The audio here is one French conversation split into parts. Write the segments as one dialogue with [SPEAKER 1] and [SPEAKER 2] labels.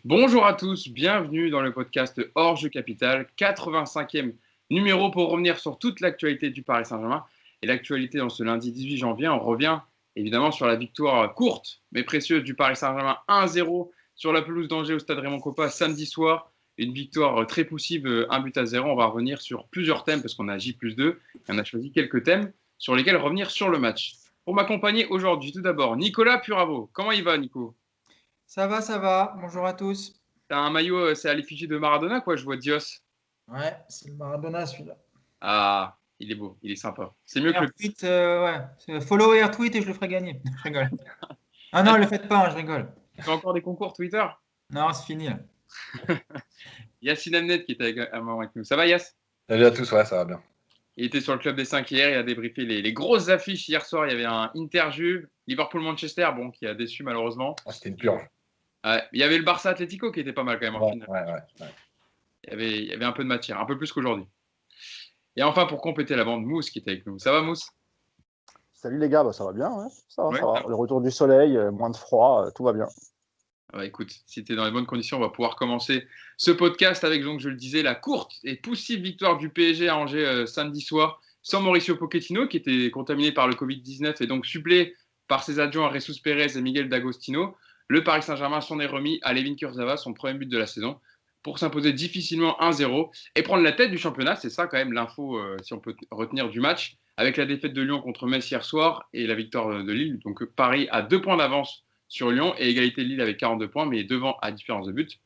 [SPEAKER 1] Bonjour à tous, bienvenue dans le podcast Hors Jeu Capital, 85e numéro pour revenir sur toute l'actualité du Paris Saint-Germain. Et l'actualité dans ce lundi 18 janvier, on revient évidemment sur la victoire courte mais précieuse du Paris Saint-Germain 1-0 sur la pelouse d'Angers au stade Raymond Kopa samedi soir. Une victoire très poussive, 1-0. On va revenir sur plusieurs thèmes parce qu'on a J+2 et on a choisi quelques thèmes sur lesquels revenir sur le match. Pour m'accompagner aujourd'hui, tout d'abord, Nicolas Puravo. Comment il va, Nico?
[SPEAKER 2] Ça va, ça va. Bonjour à tous.
[SPEAKER 1] T'as un maillot, c'est à l'effigie de Maradona, quoi, je vois Dios.
[SPEAKER 2] Ouais, c'est le Maradona celui-là.
[SPEAKER 1] Ah, il est beau, il est sympa. C'est mieux
[SPEAKER 2] Et
[SPEAKER 1] que le.
[SPEAKER 2] retweet, ouais. Follow et retweet et je le ferai gagner. Je rigole. Ah non,
[SPEAKER 1] Ah,
[SPEAKER 2] ne le faites pas, hein, je rigole.
[SPEAKER 1] tu fais encore des concours Twitter?
[SPEAKER 2] Non, c'est fini là.
[SPEAKER 1] Yacine Amnet qui était avec nous. Ça va, Yass?
[SPEAKER 3] Salut à tous, ouais, ça va bien.
[SPEAKER 1] Il était sur le Club des 5 hier, il a débriefé les grosses affiches hier soir. Il y avait un Inter-Juve, Liverpool-Manchester, bon, qui a déçu malheureusement.
[SPEAKER 3] Ah, c'était une purge.
[SPEAKER 1] Il y avait le Barça-Atlético qui était pas mal quand même en
[SPEAKER 3] Ouais,
[SPEAKER 1] finale.
[SPEAKER 3] ouais.
[SPEAKER 1] Il y avait un peu de matière, un peu plus qu'aujourd'hui. Et enfin, pour compléter la bande, Mousse qui était avec nous. Ça va, Mousse?
[SPEAKER 4] Salut les gars, ça va bien, ouais. Ça va,
[SPEAKER 1] Ouais.
[SPEAKER 4] ça va. Le retour du soleil, moins de froid, tout va bien.
[SPEAKER 1] Écoute, si tu es dans les bonnes conditions, on va pouvoir commencer ce podcast avec, donc, je le disais, la courte et poussive victoire du PSG à Angers samedi soir, sans Mauricio Pochettino, qui était contaminé par le Covid-19 et donc supplé par ses adjoints Jesus Pérez et Miguel D'Agostino. Le Paris Saint-Germain s'en est remis à Layvin Kurzawa, son premier but de la saison, pour s'imposer difficilement 1-0 et prendre la tête du championnat. C'est ça quand même l'info, si on peut retenir du match, avec la défaite de Lyon contre Metz hier soir et la victoire de Lille. Donc Paris a 2 points d'avance sur Lyon et égalité de Lille avec 42 points, mais devant à différence de but.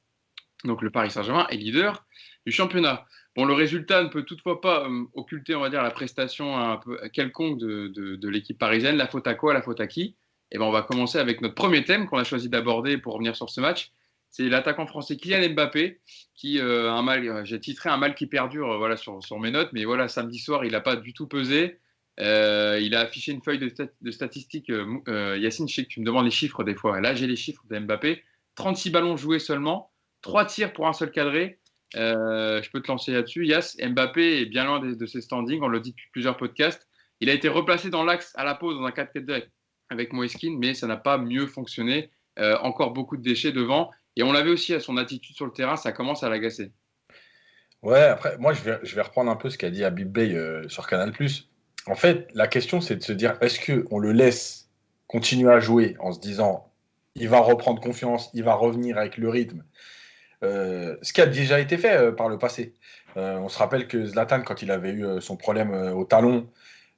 [SPEAKER 1] Donc le Paris Saint-Germain est leader du championnat. Bon, le résultat ne peut toutefois pas occulter, on va dire, la prestation un peu quelconque de l'équipe parisienne. La faute à quoi? La faute à qui? Et ben, on va commencer avec notre premier thème qu'on a choisi d'aborder pour revenir sur ce match. C'est l'attaquant français Kylian Mbappé, qui un mal, j'ai titré un mal qui perdure, voilà, sur mes notes, mais voilà, samedi soir, il n'a pas du tout pesé. Il a affiché une feuille de statistiques. Yacine, je sais que tu me demandes les chiffres des fois. Là, j'ai les chiffres de Mbappé. 36 ballons joués seulement, 3 tirs pour un seul cadré. Je peux te lancer là-dessus. Yass, Mbappé est bien loin de ses standings. On le dit depuis plusieurs podcasts. Il a été replacé dans l'axe à la pause dans un 4-4-2 avec Moeskin, mais ça n'a pas mieux fonctionné. Encore beaucoup de déchets devant. Et on l'avait aussi à son attitude sur le terrain. Ça commence à l'agacer.
[SPEAKER 3] Ouais, après, moi, je vais reprendre un peu ce qu'a dit Habib Bey sur Canal+. En fait, la question, c'est de se dire, est-ce qu'on le laisse continuer à jouer en se disant, il va reprendre confiance, il va revenir avec le rythme, ce qui a déjà été fait par le passé. On se rappelle que Zlatan, quand il avait eu son problème au talon,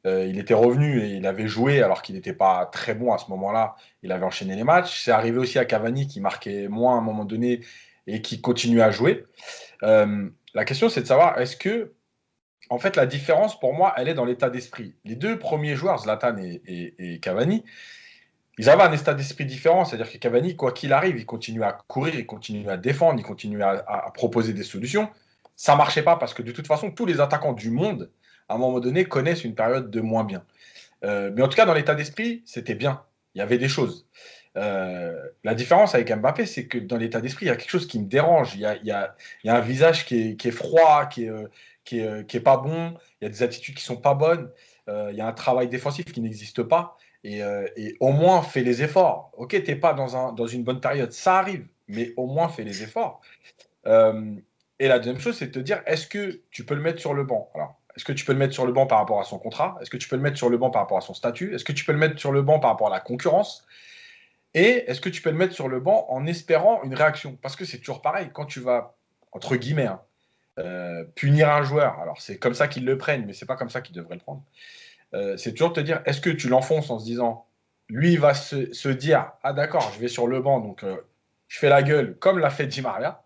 [SPEAKER 3] il était revenu et il avait joué alors qu'il n'était pas très bon à ce moment-là. Il avait enchaîné les matchs. C'est arrivé aussi à Cavani qui marquait moins à un moment donné et qui continuait à jouer. La question, c'est de savoir, est-ce que, en fait, la différence pour moi, elle est dans l'état d'esprit. Les deux premiers joueurs, Zlatan et Cavani, ils avaient un état d'esprit différent. C'est-à-dire que Cavani, quoi qu'il arrive, il continue à courir, il continue à défendre, il continue à proposer des solutions. Ça ne marchait pas parce que de toute façon, tous les attaquants du monde, à un moment donné, connaissent une période de moins bien. Mais en tout cas, dans l'état d'esprit, c'était bien. Il y avait des choses. La différence avec Mbappé, c'est que dans l'état d'esprit, il y a quelque chose qui me dérange. Il y a un visage qui est froid, qui est pas bon. Il y a des attitudes qui sont pas bonnes. Il y a un travail défensif qui n'existe pas. Et au moins, fais les efforts. Ok, tu n'es pas dans une bonne période. Ça arrive, mais au moins, fais les efforts. Euh, et la deuxième chose, c'est de te dire, est-ce que tu peux le mettre sur le banc? Alors, est-ce que tu peux le mettre sur le banc par rapport à son contrat? Est-ce que tu peux le mettre sur le banc par rapport à son statut? Est-ce que tu peux le mettre sur le banc par rapport à la concurrence? Et est-ce que tu peux le mettre sur le banc en espérant une réaction? Parce que c'est toujours pareil, quand tu vas, entre guillemets, hein, punir un joueur, alors c'est comme ça qu'ils le prennent, mais c'est pas comme ça qu'ils devraient le prendre. C'est toujours te dire, est-ce que tu l'enfonces en se disant, lui, il va se dire, ah d'accord, je vais sur le banc, donc je fais la gueule, comme l'a fait Di Maria,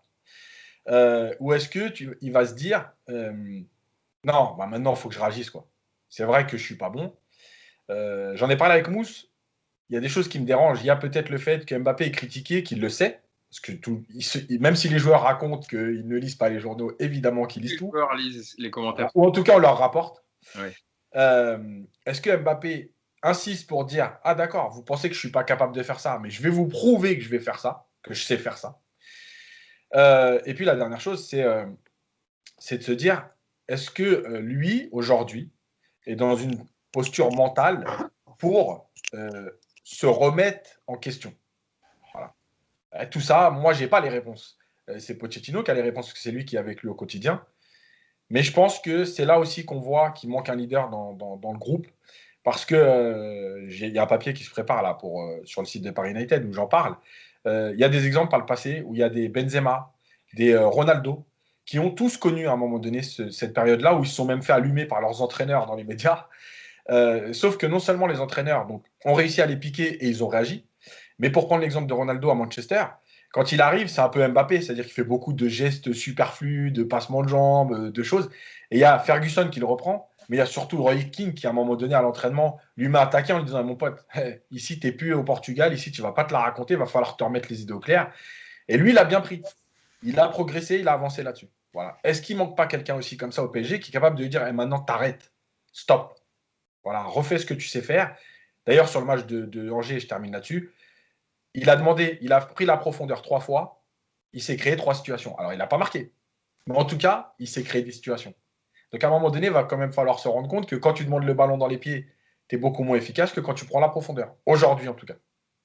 [SPEAKER 3] ou est-ce que il va se dire, non, bah maintenant, il faut que je réagisse, quoi. C'est vrai que je suis pas bon. J'en ai parlé avec Mousse. Il y a des choses qui me dérangent. Il y a peut-être le fait que Mbappé est critiqué, qu'il le sait. Parce que même si les joueurs racontent qu'ils ne lisent pas les journaux, évidemment qu'ils lisent
[SPEAKER 1] Les
[SPEAKER 3] tout.
[SPEAKER 1] joueurs lisent les commentaires.
[SPEAKER 3] Ou en tout cas, on leur rapporte.
[SPEAKER 1] Ouais.
[SPEAKER 3] Est-ce que Mbappé insiste pour dire, ah d'accord, vous pensez que je ne suis pas capable de faire ça, mais je vais vous prouver que je vais faire ça, que je sais faire ça. Et puis la dernière chose, c'est de se dire, est-ce que lui, aujourd'hui, est dans une posture mentale pour se remettre en question? Voilà. Tout ça, moi, j'ai pas les réponses. C'est Pochettino qui a les réponses, parce que c'est lui qui est avec lui au quotidien. Mais je pense que c'est là aussi qu'on voit qu'il manque un leader dans le groupe. Parce que il y a un papier qui se prépare là sur le site de Paris United où j'en parle. Il y a des exemples par le passé où il y a des Benzema, des Ronaldo, qui ont tous connu à un moment donné cette période-là où ils se sont même fait allumer par leurs entraîneurs dans les médias. Sauf que non seulement les entraîneurs donc, ont réussi à les piquer et ils ont réagi, mais pour prendre l'exemple de Ronaldo à Manchester, quand il arrive, c'est un peu Mbappé, c'est-à-dire qu'il fait beaucoup de gestes superflus, de passements de jambes, de choses. Et il y a Ferguson qui le reprend, mais il y a surtout Roy Keane qui, à un moment donné, à l'entraînement, lui m'a attaqué en lui disant: Mon pote, ici, tu n'es plus au Portugal, ici, tu ne vas pas te la raconter, il va falloir te remettre les idées au clair. Et lui, il a bien pris. Il a progressé, il a avancé là-dessus. Voilà. Est-ce qu'il ne manque pas quelqu'un aussi comme ça au PSG qui est capable de lui dire: Maintenant, t'arrêtes, stop. Voilà, refais ce que tu sais faire. D'ailleurs, sur le match de Angers, je termine là-dessus, il a pris la profondeur 3 fois, il s'est créé 3 situations. Alors, il n'a pas marqué, mais en tout cas, il s'est créé des situations. Donc, à un moment donné, il va quand même falloir se rendre compte que quand tu demandes le ballon dans les pieds, tu es beaucoup moins efficace que quand tu prends la profondeur. Aujourd'hui, en tout cas.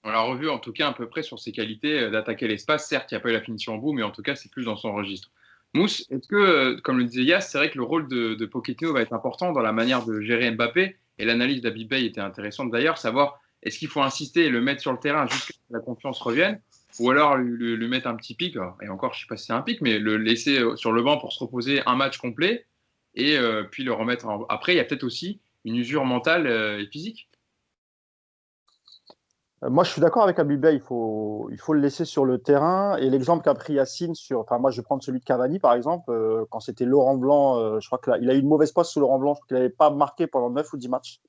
[SPEAKER 1] On l'a revu en tout cas à peu près sur ses qualités d'attaquer l'espace. Certes, il n'y a pas eu la finition au bout, mais en tout cas, c'est plus dans son registre. Mousse, est-ce que, comme le disait Yas, c'est vrai que le rôle de Pochettino va être important dans la manière de gérer Mbappé, et l'analyse d'Habib Bey était intéressante d'ailleurs, savoir est-ce qu'il faut insister et le mettre sur le terrain jusqu'à ce que la confiance revienne, ou alors lui mettre un petit pic, et encore, je ne sais pas si c'est un pic, mais le laisser sur le banc pour se reposer un match complet, et puis le remettre après. Il y a peut-être aussi une usure mentale et physique.
[SPEAKER 4] Moi, je suis d'accord avec Abibé, il faut le laisser sur le terrain. Et l'exemple qu'a pris Yacine enfin, moi, je vais prendre celui de Cavani, par exemple, quand c'était Laurent Blanc, je crois qu'il a eu une mauvaise passe sous Laurent Blanc, je crois qu'il n'avait pas marqué pendant 9 ou 10 matchs.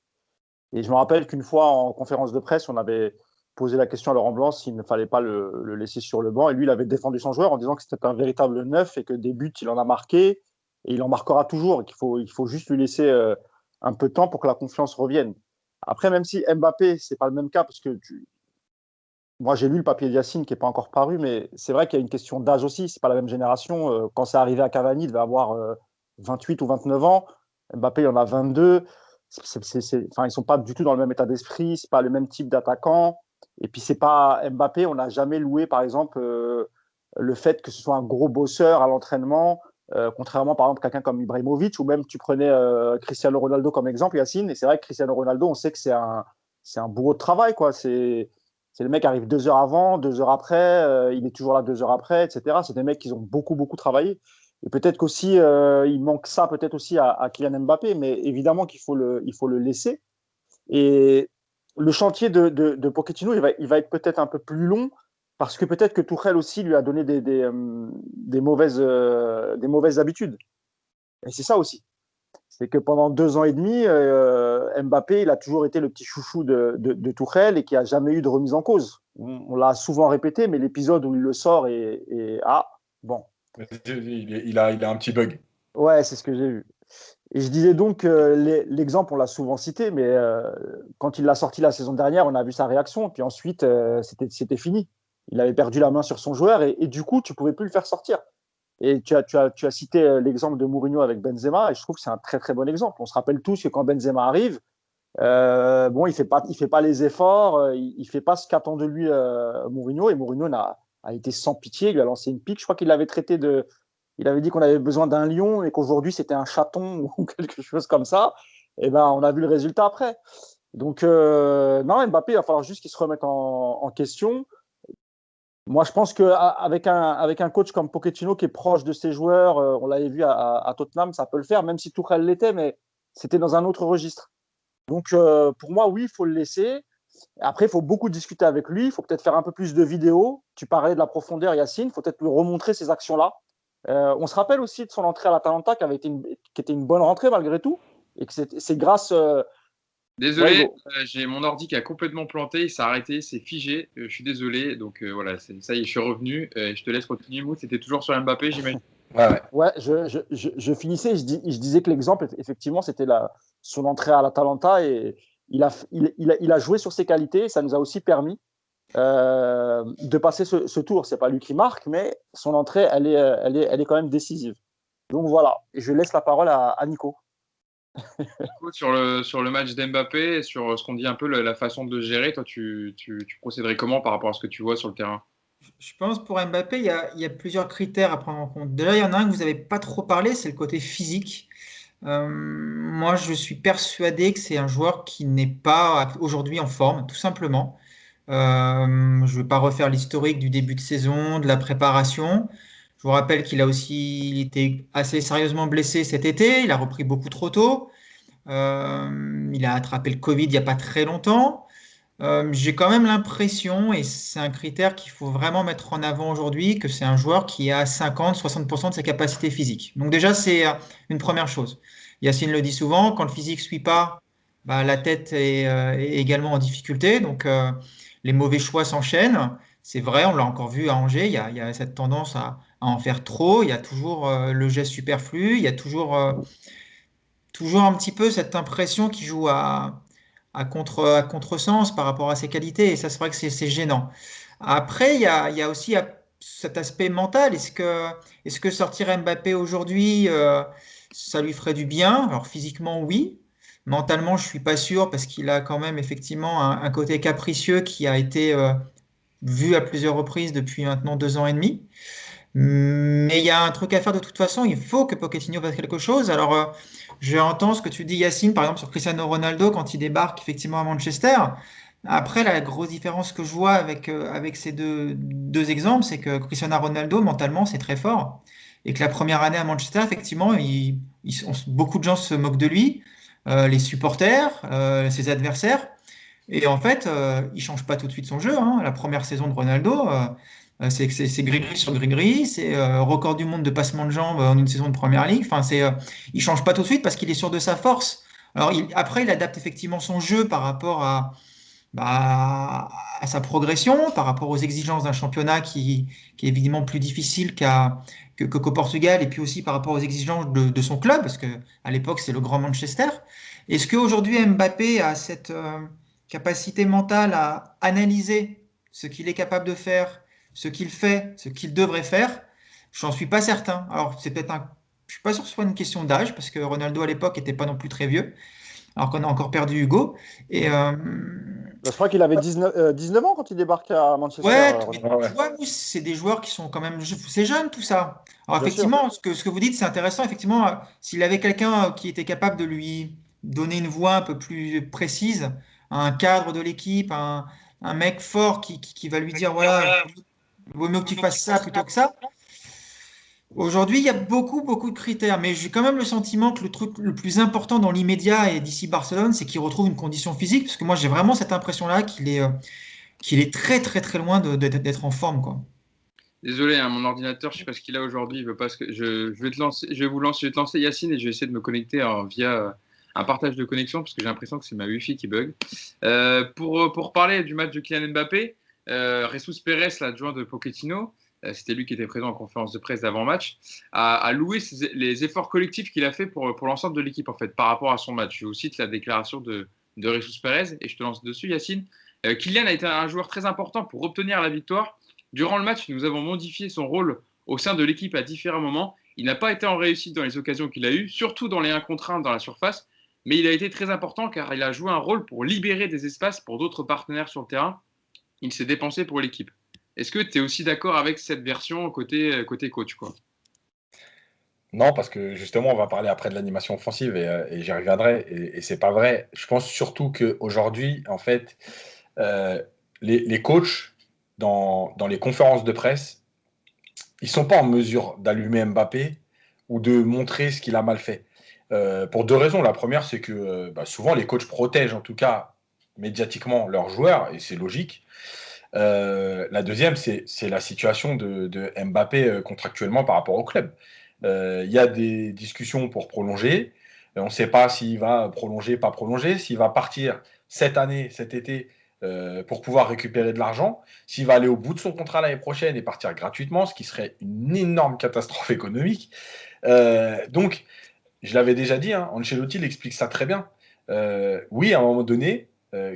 [SPEAKER 4] Et je me rappelle qu'une fois, en conférence de presse, on avait posé la question à Laurent Blanc s'il ne fallait pas le laisser sur le banc. Et lui, il avait défendu son joueur en disant que c'était un véritable neuf et que des buts, il en a marqué et il en marquera toujours. Et il faut juste lui laisser un peu de temps pour que la confiance revienne. Après, même si Mbappé, c'est pas le même cas, parce que moi, j'ai lu le papier de Yacine qui n'est pas encore paru, mais c'est vrai qu'il y a une question d'âge aussi. C'est pas la même génération. Quand c'est arrivé à Cavani, il devait avoir 28 ou 29 ans. Mbappé, il en a 22. Enfin, ils sont pas du tout dans le même état d'esprit. C'est pas le même type d'attaquant. Et puis, c'est pas Mbappé. On n'a jamais loué, par exemple, le fait que ce soit un gros bosseur à l'entraînement, contrairement, par exemple, à quelqu'un comme Ibrahimovic, ou même tu prenais Cristiano Ronaldo comme exemple, Yacine. Et c'est vrai que Cristiano Ronaldo, on sait que c'est un bourreau de travail, quoi. C'est le mec qui arrive 2 heures avant, 2 heures après, il est toujours là 2 heures après, etc. C'est des mecs qui ont beaucoup, beaucoup travaillé. Et peut-être qu'aussi, il manque ça peut-être aussi à Kylian Mbappé, mais évidemment qu'il faut le laisser. Et le chantier de Pochettino, il va être peut-être un peu plus long, parce que peut-être que Tuchel aussi lui a donné des mauvaises habitudes. Et c'est ça aussi. C'est que pendant 2 ans et demi, Mbappé, il a toujours été le petit chouchou de Tuchel et qui a jamais eu de remise en cause. On l'a souvent répété, mais l'épisode où il le sort ah, bon.
[SPEAKER 3] Il a un petit bug.
[SPEAKER 4] Ouais, c'est ce que j'ai vu. Et je disais donc, l'exemple, on l'a souvent cité, mais quand il l'a sorti la saison dernière, on a vu sa réaction. Puis ensuite, c'était fini. Il avait perdu la main sur son joueur et du coup, tu pouvais plus le faire sortir. Et tu as cité l'exemple de Mourinho avec Benzema, et je trouve que c'est un très très bon exemple. On se rappelle tous que quand Benzema arrive, bon, il fait pas les efforts, il fait pas ce qu'attend de lui Mourinho, et Mourinho a été sans pitié, il lui a lancé une pique. Je crois qu'il l'avait il avait dit qu'on avait besoin d'un lion et qu'aujourd'hui c'était un chaton ou quelque chose comme ça. Et ben, on a vu le résultat après. Donc non, Mbappé, il va falloir juste qu'il se remette en question. Moi, je pense qu'avec un coach comme Pochettino qui est proche de ses joueurs, on l'avait vu à Tottenham, ça peut le faire, même si Tuchel l'était, mais c'était dans un autre registre. Donc, pour moi, oui, il faut le laisser. Après, il faut beaucoup discuter avec lui. Il faut peut-être faire un peu plus de vidéos. Tu parlais de la profondeur, Yacine. Il faut peut-être lui remontrer ces actions-là. On se rappelle aussi de son entrée à l'Atalanta qui était une bonne rentrée malgré tout. Et que c'est grâce. Ouais,
[SPEAKER 1] Désolé, j'ai mon ordi qui a complètement planté, il s'est arrêté, c'est figé. Je suis désolé, donc voilà, ça y est, je suis revenu. Je te laisse continuer, Mou. C'était toujours sur Mbappé, j'imagine.
[SPEAKER 3] Ouais.
[SPEAKER 4] Ouais, je finissais, je disais que l'exemple, effectivement, c'était son entrée à l'Atalanta et il a joué sur ses qualités. Ça nous a aussi permis de passer ce tour. C'est pas lui qui marque, mais son entrée, elle est quand même décisive. Donc voilà, et je laisse la parole à Nico.
[SPEAKER 1] Sur le match d'Mbappé, et sur ce qu'on dit un peu la façon de gérer, toi, tu procéderais comment par rapport à ce que tu vois sur le terrain?
[SPEAKER 2] Je pense pour Mbappé, il y a plusieurs critères à prendre en compte. Déjà, il y en a un que vous n'avez pas trop parlé, c'est le côté physique. Moi, je suis persuadé que c'est un joueur qui n'est pas aujourd'hui en forme, tout simplement. Je ne vais pas refaire l'historique du début de saison, de la préparation. Je vous rappelle qu'il a aussi été assez sérieusement blessé cet été. Il a repris beaucoup trop tôt. Il a attrapé le Covid il n'y a pas très longtemps. J'ai quand même l'impression, et c'est un critère qu'il faut vraiment mettre en avant aujourd'hui, que c'est un joueur qui a 50-60% de ses capacités physiques. Donc déjà, c'est une première chose. Yacine le dit souvent, quand le physique ne suit pas, bah, la tête est également en difficulté. Donc les mauvais choix s'enchaînent. C'est vrai, on l'a encore vu à Angers, il y a cette tendance à en faire trop. Il y a toujours le geste superflu, il y a toujours un petit peu cette impression qu'il joue à contresens par rapport à ses qualités. Et ça, c'est vrai que c'est gênant. Après, il y a aussi cet aspect mental. Est-ce que sortir Mbappé aujourd'hui, ça lui ferait du bien? Alors physiquement, oui. Mentalement, je suis pas sûr parce qu'il a quand même effectivement un côté capricieux qui a été vu à plusieurs reprises depuis maintenant 2 ans et demi. Mais il y a un truc à faire de toute façon. Il faut que Pochettino fasse quelque chose. Alors, je entends ce que tu dis, Yacine, par exemple, sur Cristiano Ronaldo quand il débarque effectivement à Manchester. Après, la grosse différence que je vois avec ces deux exemples, c'est que Cristiano Ronaldo, mentalement, c'est très fort. Et que la première année à Manchester, effectivement, beaucoup de gens se moquent de lui, les supporters, ses adversaires. Et en fait, il change pas tout de suite son jeu, hein. La première saison de Ronaldo, c'est gris-gris sur gris-gris, c'est record du monde de passement de jambes en une saison de Première Ligue. Enfin, il change pas tout de suite parce qu'il est sûr de sa force. Alors après, il adapte effectivement son jeu par rapport bah, à sa progression, par rapport aux exigences d'un championnat qui est évidemment plus difficile qu'au Portugal, et puis aussi par rapport aux exigences de son club, parce que à l'époque, c'est le grand Manchester. Est-ce qu'aujourd'hui, Mbappé a cette capacité mentale à analyser ce qu'il est capable de faire, ce qu'il fait, ce qu'il devrait faire? J'en suis pas certain. Alors, c'est peut-être je suis pas sûr que ce soit une question d'âge, parce que Ronaldo à l'époque n'était pas non plus très vieux, alors qu'on a encore perdu Hugo. Et
[SPEAKER 4] Je crois qu'il avait 19 ans quand il débarque à Manchester,
[SPEAKER 2] ouais, mais
[SPEAKER 4] Ronaldo.
[SPEAKER 3] Ouais,
[SPEAKER 2] tu
[SPEAKER 3] ouais.
[SPEAKER 2] vois, nous, c'est des joueurs qui sont quand même, c'est jeune tout ça. Alors
[SPEAKER 4] Bien sûr.
[SPEAKER 2] effectivement, ce que vous dites, c'est intéressant. Effectivement, s'il avait quelqu'un qui était capable de lui donner une voix un peu plus précise, un cadre de l'équipe, un mec fort qui va lui dire, voilà, il vaut mieux que tu fasses ça plutôt que ça. Aujourd'hui, il y a beaucoup, beaucoup de critères, mais j'ai quand même le sentiment que le truc le plus important dans l'immédiat et d'ici Barcelone, c'est qu'il retrouve une condition physique, parce que moi, j'ai vraiment cette impression-là qu'il est très, très, très loin d'être en forme, quoi.
[SPEAKER 1] Désolé, hein, mon ordinateur, je sais pas ce qu'il a aujourd'hui. Il veut pas je vais te lancer, je vais vous lancer, je vais te lancer Yacine et je vais essayer de me connecter via un partage de connexion parce que j'ai l'impression que c'est ma Wi-Fi qui bug. Pour parler du match de Kylian Mbappé, Jesus Pérez, l'adjoint de Pochettino, c'était lui qui était présent en conférence de presse d'avant-match, a loué les efforts collectifs qu'il a fait pour l'ensemble de l'équipe en fait par rapport à son match. Je vous cite la déclaration de Jesus Pérez et je te lance dessus, Yacine. Kylian a été un joueur très important pour obtenir la victoire. Durant le match, nous avons modifié son rôle au sein de l'équipe à différents moments. Il n'a pas été en réussite dans les occasions qu'il a eues, surtout dans les 1 contre 1 dans la surface, mais il a été très important car il a joué un rôle pour libérer des espaces pour d'autres partenaires sur le terrain. Il s'est dépensé pour l'équipe. Est-ce que tu es aussi d'accord avec cette version côté coach, quoi?
[SPEAKER 3] Non, parce que justement, on va parler après de l'animation offensive et j'y reviendrai. Et c'est pas vrai. Je pense surtout qu'aujourd'hui, en fait, euh, les coachs, dans les conférences de presse, ils sont pas en mesure d'allumer Mbappé ou de montrer ce qu'il a mal fait. Pour deux raisons. La première, c'est que souvent les coachs protègent, en tout cas médiatiquement, leurs joueurs, et c'est logique. La deuxième, c'est la situation de Mbappé contractuellement par rapport au club. Il y a des discussions pour prolonger. On ne sait pas s'il va prolonger, pas prolonger, s'il va partir cette année, cet été, pour pouvoir récupérer de l'argent, s'il va aller au bout de son contrat l'année prochaine et partir gratuitement, ce qui serait une énorme catastrophe économique. Donc, je l'avais déjà dit, hein, Ancelotti l'explique ça très bien. Oui, à un moment donné,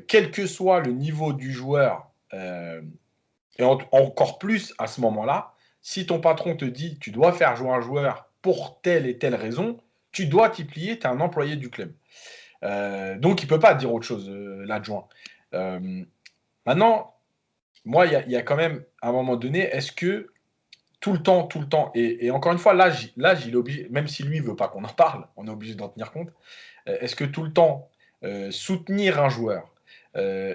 [SPEAKER 3] quel que soit le niveau du joueur, et encore plus à ce moment-là, si ton patron te dit tu dois faire jouer un joueur pour telle et telle raison, tu dois t'y plier, tu es un employé du club. Donc il ne peut pas dire autre chose, l'adjoint. Euh, Maintenant, moi, il y a quand même, à un moment donné, est-ce que tout le temps, et encore une fois, l'âge, il est obligé, même si lui ne veut pas qu'on en parle, on est obligé d'en tenir compte. Est-ce que tout le temps, soutenir un joueur,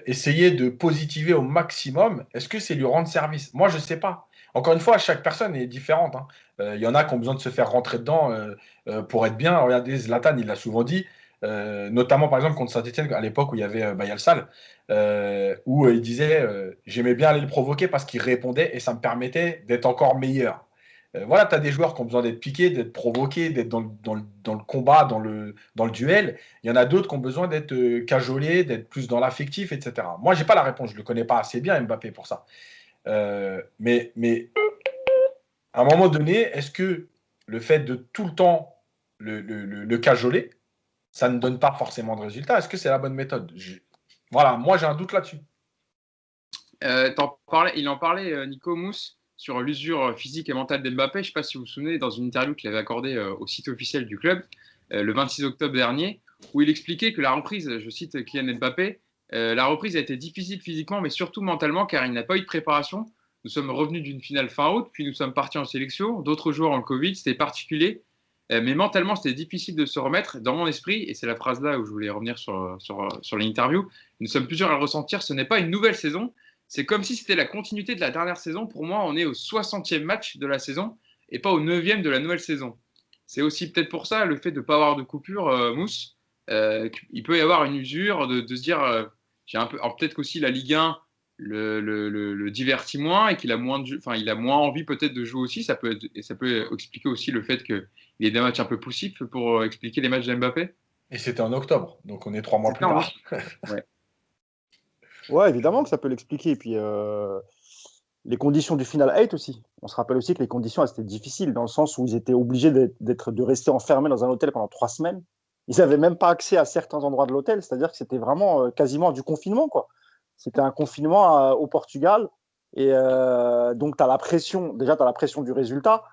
[SPEAKER 3] essayer de positiver au maximum, est-ce que c'est lui rendre service? Moi, je ne sais pas. Encore une fois, chaque personne est différente, hein. Il y en a qui ont besoin de se faire rentrer dedans pour être bien. Regardez, Zlatan, il l'a souvent dit, notamment par exemple contre Saint-Etienne, à l'époque où il y avait Bayal Sall, où il disait j'aimais bien aller le provoquer parce qu'il répondait et ça me permettait d'être encore meilleur. Voilà, tu as des joueurs qui ont besoin d'être piqués, d'être provoqués, d'être dans le combat, dans le duel. Il y en a d'autres qui ont besoin d'être cajolés, d'être plus dans l'affectif, etc. Moi, je n'ai pas la réponse. Je ne le connais pas assez bien, Mbappé, pour ça. Mais à un moment donné, est-ce que le fait de tout le temps le cajoler, ça ne donne pas forcément de résultat? Est-ce que c'est la bonne méthode? Voilà, moi, j'ai un doute là-dessus.
[SPEAKER 1] Il en parlait, Nico Mousse, sur l'usure physique et mentale d'Mbappé. Je ne sais pas si vous vous souvenez, dans une interview qu'il avait accordée au site officiel du club le 26 octobre dernier, où il expliquait que la reprise, je cite Kylian Mbappé, la reprise a été difficile physiquement, mais surtout mentalement, car il n'a pas eu de préparation. Nous sommes revenus d'une finale fin août, puis nous sommes partis en sélection. D'autres joueurs ont le Covid, c'était particulier. Mais mentalement, c'était difficile de se remettre. Dans mon esprit, et c'est la phrase là où je voulais revenir sur l'interview, nous sommes plusieurs à le ressentir, ce n'est pas une nouvelle saison, c'est comme si c'était la continuité de la dernière saison. Pour moi, on est au 60e match de la saison et pas au 9e de la nouvelle saison. C'est aussi peut-être pour ça le fait de ne pas avoir de coupure, Mousse. Il peut y avoir une usure de se dire, j'ai un peu, alors peut-être qu'aussi la Ligue 1 le divertit moins et qu'il a moins il a moins envie peut-être de jouer aussi. Ça peut expliquer aussi le fait qu'il y ait des matchs un peu poussifs pour expliquer les matchs d'Mbappé.
[SPEAKER 3] Et c'était en octobre, donc on est 3 mois plus tard.
[SPEAKER 1] Ouais.
[SPEAKER 4] Ouais, évidemment que ça peut l'expliquer. Et puis, les conditions du Final 8 aussi. On se rappelle aussi que les conditions, elles, étaient difficiles, dans le sens où ils étaient obligés de rester enfermés dans un hôtel pendant 3 semaines. Ils n'avaient même pas accès à certains endroits de l'hôtel, c'est-à-dire que c'était vraiment quasiment du confinement, quoi. C'était un confinement au Portugal. Et donc, tu as la pression, déjà, tu as la pression du résultat.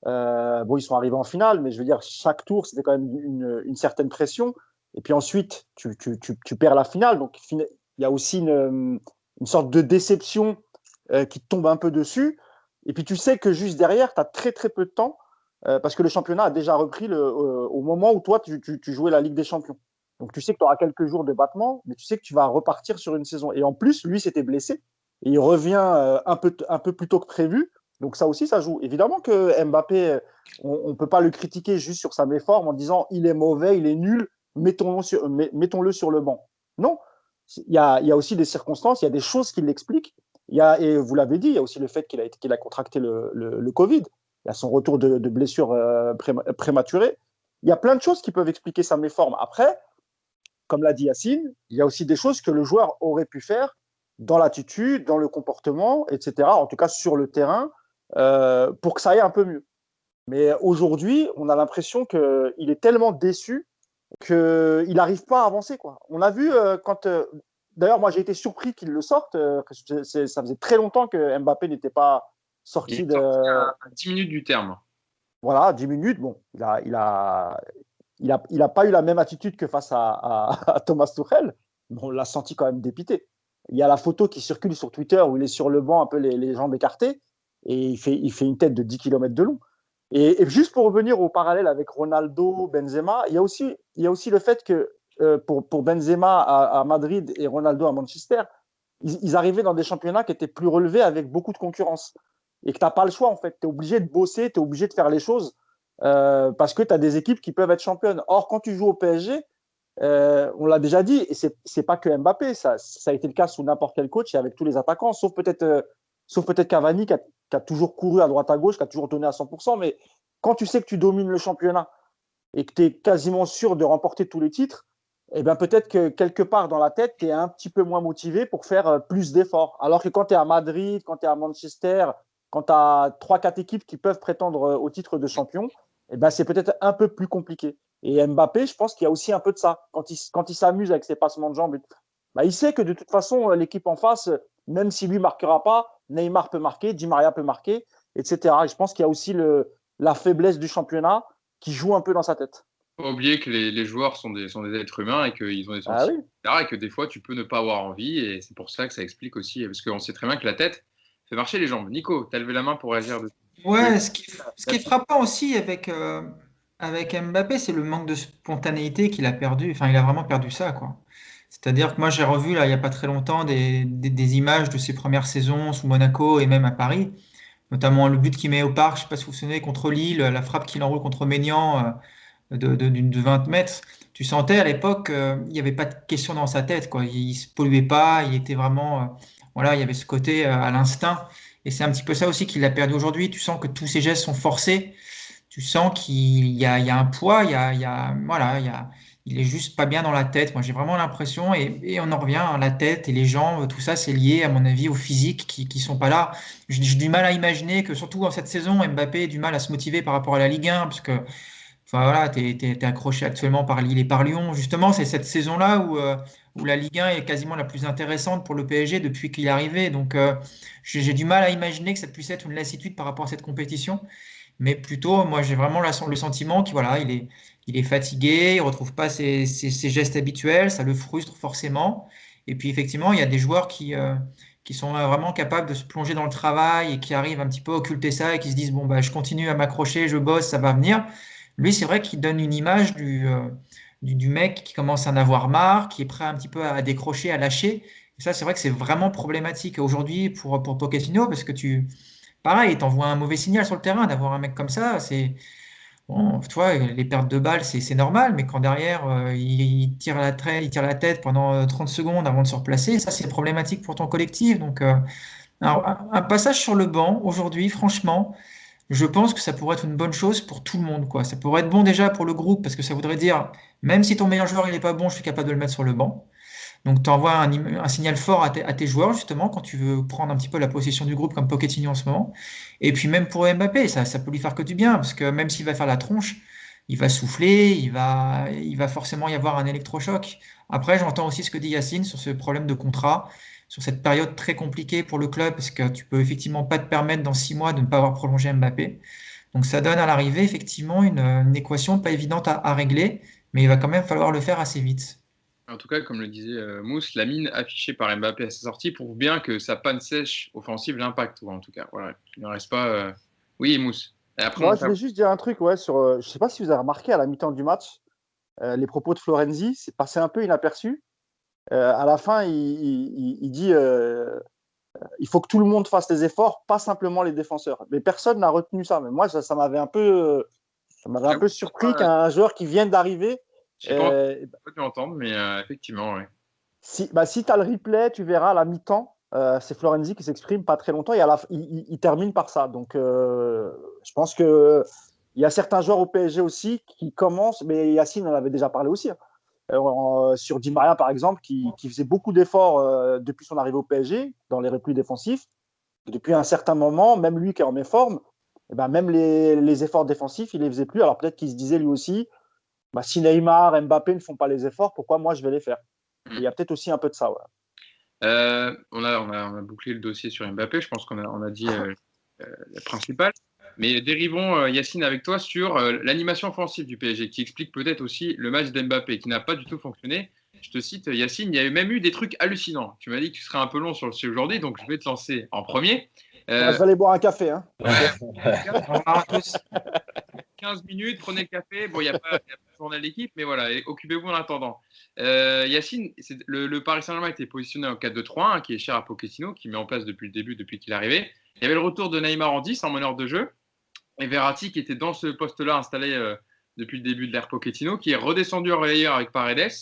[SPEAKER 4] Bon, ils sont arrivés en finale, mais je veux dire, chaque tour, c'était quand même une certaine pression. Et puis ensuite, tu perds la finale. Donc, il y a aussi une sorte de déception qui te tombe un peu dessus. Et puis, tu sais que juste derrière, tu as très, très peu de temps parce que le championnat a déjà repris au moment où toi, tu jouais la Ligue des Champions. Donc, tu sais que tu auras quelques jours de battement, mais tu sais que tu vas repartir sur une saison. Et en plus, lui, s'était blessé. Et il revient un peu plus tôt que prévu. Donc, ça aussi, ça joue. Évidemment que Mbappé, on ne peut pas le critiquer juste sur sa méforme en disant il est mauvais, il est nul, mettons-le sur le banc. Non. Il y a aussi des circonstances, il y a des choses qui l'expliquent. Et vous l'avez dit, il y a aussi le fait qu'il a contracté le Covid. Il y a son retour de blessure prématurée. Il y a plein de choses qui peuvent expliquer sa méforme. Après, comme l'a dit Yacine, il y a aussi des choses que le joueur aurait pu faire dans l'attitude, dans le comportement, etc. En tout cas sur le terrain, pour que ça aille un peu mieux. Mais aujourd'hui, on a l'impression qu'il est tellement déçu qu'il n'arrive pas à avancer, quoi. On a vu quand. D'ailleurs, moi, j'ai été surpris qu'il le sorte. Ça faisait très longtemps que Mbappé n'était pas sorti
[SPEAKER 1] Il est sorti à 10 minutes du terme.
[SPEAKER 4] Voilà, 10 minutes. Bon, il a pas eu la même attitude que face à Thomas Tuchel, mais on l'a senti quand même dépité. Il y a la photo qui circule sur Twitter où il est sur le banc, un peu les jambes écartées, et il fait une tête de 10 km de long. Et juste pour revenir au parallèle avec Ronaldo, Benzema, il y a aussi le fait que pour Benzema à Madrid et Ronaldo à Manchester, ils arrivaient dans des championnats qui étaient plus relevés avec beaucoup de concurrence. Et que tu n'as pas le choix, en fait. Tu es obligé de bosser, tu es obligé de faire les choses parce que tu as des équipes qui peuvent être championnes. Or, quand tu joues au PSG, on l'a déjà dit, et c'est pas que Mbappé, ça a été le cas sous n'importe quel coach et avec tous les attaquants, sauf peut-être Cavani qui a toujours couru à droite à gauche, qui a toujours donné à 100%. Mais quand tu sais que tu domines le championnat et que tu es quasiment sûr de remporter tous les titres, eh bien peut-être que quelque part dans la tête, tu es un petit peu moins motivé pour faire plus d'efforts. Alors que quand tu es à Madrid, quand tu es à Manchester, quand tu as 3-4 équipes qui peuvent prétendre au titre de champion, eh ben, c'est peut-être un peu plus compliqué. Et Mbappé, je pense qu'il y a aussi un peu de ça. Quand il s'amuse avec ses passements de jambes, bah, il sait que de toute façon, l'équipe en face, même si lui ne marquera pas, Neymar peut marquer, Di Maria peut marquer, etc. Et je pense qu'il y a aussi la faiblesse du championnat qui joue un peu dans sa tête.
[SPEAKER 1] Faut pas oublier que les joueurs sont des êtres humains et qu'ils ont des
[SPEAKER 4] Ah
[SPEAKER 1] sentiments,
[SPEAKER 4] oui.
[SPEAKER 1] etc. Et que des fois, tu peux ne pas avoir envie. Et c'est pour ça que ça explique aussi. Parce qu'on sait très bien que la tête fait marcher les jambes. Nico, tu as levé la main pour réagir dessus. Oui.
[SPEAKER 2] Ouais, ce qui est frappant aussi avec Mbappé, c'est le manque de spontanéité qu'il a perdu. Enfin, il a vraiment perdu ça, quoi. C'est-à-dire que moi, j'ai revu, là, il n'y a pas très longtemps, des images de ses premières saisons sous Monaco et même à Paris, notamment le but qu'il met au parc, je ne sais pas si vous vous souvenez, contre Lille, la frappe qu'il enroule contre Maignan de 20 mètres. Tu sentais à l'époque, il n'y avait pas de question dans sa tête, quoi. Il ne se polluait pas, il était vraiment, voilà, il y avait ce côté à l'instinct. Et c'est un petit peu ça aussi qu'il a perdu aujourd'hui. Tu sens que tous ses gestes sont forcés. Tu sens qu'il y a un poids, voilà, il est juste pas bien dans la tête. Moi, j'ai vraiment l'impression, et on en revient, hein, la tête et les jambes, tout ça, c'est lié, à mon avis, au physique qui sont pas là. J'ai du mal à imaginer que, surtout en cette saison, Mbappé ait du mal à se motiver par rapport à la Ligue 1, parce que enfin, voilà, t'es accroché actuellement par Lille et par Lyon. Justement, c'est cette saison-là où la Ligue 1 est quasiment la plus intéressante pour le PSG depuis qu'il est arrivé. Donc, j'ai du mal à imaginer que ça puisse être une lassitude par rapport à cette compétition. Mais plutôt, moi, j'ai vraiment le sentiment qu'il voilà, il est fatigué, il ne retrouve pas ses gestes habituels, ça le frustre forcément. Et puis, effectivement, il y a des joueurs qui sont vraiment capables de se plonger dans le travail et qui arrivent un petit peu à occulter ça et qui se disent, bon, bah, je continue à m'accrocher, je bosse, ça va venir. Lui, c'est vrai qu'il donne une image du mec qui commence à en avoir marre, qui est prêt un petit peu à décrocher, à lâcher. Et ça, c'est vrai que c'est vraiment problématique aujourd'hui pour Pochettino parce que pareil, t'envoies un mauvais signal sur le terrain d'avoir un mec comme ça. Bon, tu vois, les pertes de balles, c'est normal, mais quand derrière, il tire la tête pendant 30 secondes avant de se replacer, ça, c'est problématique pour ton collectif. Donc, alors, un passage sur le banc aujourd'hui, franchement, je pense que ça pourrait être une bonne chose pour tout le monde, quoi. Ça pourrait être bon déjà pour le groupe, parce que ça voudrait dire, même si ton meilleur joueur il n'est pas bon, je suis capable de le mettre sur le banc. Donc tu envoies un signal fort à tes joueurs, justement, quand tu veux prendre un petit peu la possession du groupe comme Pochettino en ce moment. Et puis même pour Mbappé, ça peut lui faire que du bien, parce que même s'il va faire la tronche, il va souffler, il va forcément y avoir un électrochoc. Après, j'entends aussi ce que dit Yacine sur ce problème de contrat, sur cette période très compliquée pour le club, parce que tu peux effectivement pas te permettre dans 6 mois de ne pas avoir prolongé Mbappé. Donc ça donne à l'arrivée effectivement une équation pas évidente à régler, mais il va quand même falloir le faire assez vite.
[SPEAKER 1] En tout cas, comme le disait Mousse, la mine affichée par Mbappé à sa sortie prouve bien que sa panne sèche offensive l'impacte, en tout cas. Voilà. Il ne reste pas. Oui, Mousse. Et après,
[SPEAKER 4] Moi, je voulais juste dire un truc, ouais, je sais pas si vous avez remarqué à la mi-temps du match, les propos de Florenzi, c'est passé un peu inaperçu. À la fin, il dit il faut que tout le monde fasse les efforts, pas simplement les défenseurs. Mais personne n'a retenu ça. Mais moi, ça m'avait un peu surpris qu'un joueur qui vient d'arriver.
[SPEAKER 1] Je n'ai pas pu entendre, mais effectivement, oui.
[SPEAKER 4] Si tu as le replay, tu verras à la mi-temps, c'est Florenzi qui s'exprime pas très longtemps et il termine par ça. Donc, je pense qu'il y a certains joueurs au PSG aussi qui commencent, mais Yacine en avait déjà parlé aussi, hein, sur Di Maria par exemple, qui faisait beaucoup d'efforts depuis son arrivée au PSG dans les replis défensifs. Depuis un certain moment, même lui qui est en méforme, eh ben, même les efforts défensifs, il les faisait plus. Alors peut-être qu'il se disait lui aussi, bah, si Neymar, Mbappé ne font pas les efforts, pourquoi moi je vais les faire? Il y a peut-être aussi un peu de ça. Ouais.
[SPEAKER 1] On a bouclé le dossier sur Mbappé, je pense qu'on a dit le principal. Mais dérivons, Yacine, avec toi sur l'animation offensive du PSG, qui explique peut-être aussi le match d'Mbappé, qui n'a pas du tout fonctionné. Je te cite, Yacine, il y a même eu des trucs hallucinants. Tu m'as dit que tu serais un peu long sur le sujet aujourd'hui, donc je vais te lancer en premier.
[SPEAKER 4] Je vais aller boire un café. Hein.
[SPEAKER 1] 15 minutes, prenez le café. Bon, il n'y a pas de journal d'équipe, mais voilà, occupez-vous en attendant. Yacine, le Paris Saint-Germain était positionné en 4-2-3-1, qui est cher à Pochettino, qui met en place depuis le début, depuis qu'il est arrivé. Il y avait le retour de Neymar en 10, en meneur de jeu, et Verratti, qui était dans ce poste-là installé depuis le début de l'ère Pochettino, qui est redescendu en relayeur avec Paredes.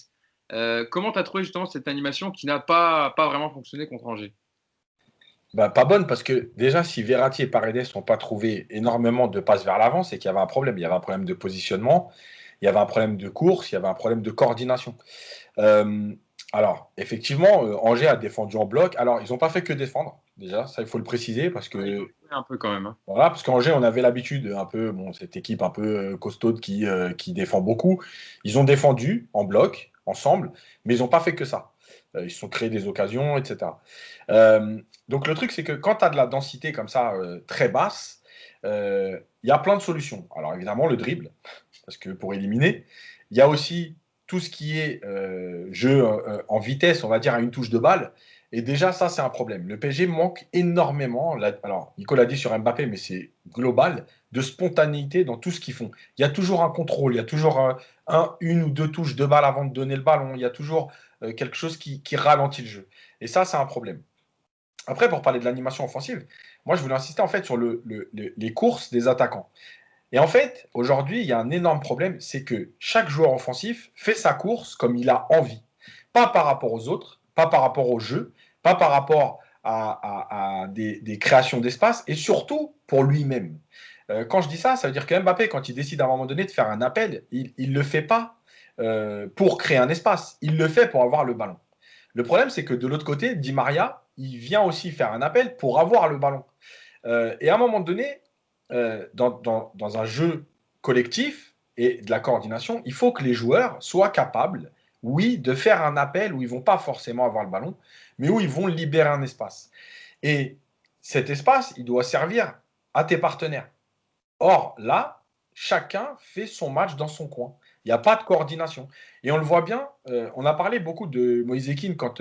[SPEAKER 1] Comment tu as trouvé justement cette animation qui n'a pas vraiment fonctionné contre Angers?
[SPEAKER 3] Bah, pas bonne parce que déjà, si Verratti et Paredes n'ont pas trouvé énormément de passes vers l'avant, c'est qu'il y avait un problème. Il y avait un problème de positionnement, il y avait un problème de course, il y avait un problème de coordination. Alors, effectivement, Angers a défendu en bloc. Alors, ils n'ont pas fait que défendre, déjà, ça il faut le préciser parce que.
[SPEAKER 1] Un peu quand même. Hein.
[SPEAKER 3] Voilà, parce qu'Angers, on avait l'habitude, un peu, cette équipe un peu costaude qui défend beaucoup. Ils ont défendu en bloc, ensemble, mais ils n'ont pas fait que ça. Ils se sont créés des occasions, etc. Donc le truc, c'est que quand tu as de la densité comme ça, très basse, il y a plein de solutions. Alors évidemment, le dribble, parce que pour éliminer. Il y a aussi tout ce qui est jeu en vitesse, on va dire, à une touche de balle. Et déjà, ça, c'est un problème. Le PSG manque énormément, alors Nicolas l'a dit sur Mbappé, mais c'est global, de spontanéité dans tout ce qu'ils font. Il y a toujours un contrôle, il y a toujours une ou deux touches de balle avant de donner le ballon, il y a toujours quelque chose qui ralentit le jeu. Et ça, c'est un problème. Après, pour parler de l'animation offensive, moi, je voulais insister en fait sur les courses des attaquants. Et en fait, aujourd'hui, il y a un énorme problème, c'est que chaque joueur offensif fait sa course comme il a envie. Pas par rapport aux autres, pas par rapport au jeu, pas par rapport à des créations d'espace, et surtout pour lui-même. Quand je dis ça, ça veut dire que Mbappé, quand il décide à un moment donné de faire un appel, il ne le fait pas pour créer un espace, il le fait pour avoir le ballon. Le problème, c'est que de l'autre côté, Di Maria, il vient aussi faire un appel pour avoir le ballon. Et à un moment donné, dans un jeu collectif et de la coordination, il faut que les joueurs soient capables, oui, de faire un appel où ils ne vont pas forcément avoir le ballon, mais où ils vont libérer un espace. Et cet espace, il doit servir à tes partenaires. Or, là, chacun fait son match dans son coin. Il n'y a pas de coordination. Et on le voit bien, on a parlé beaucoup de Moïse Kean quand,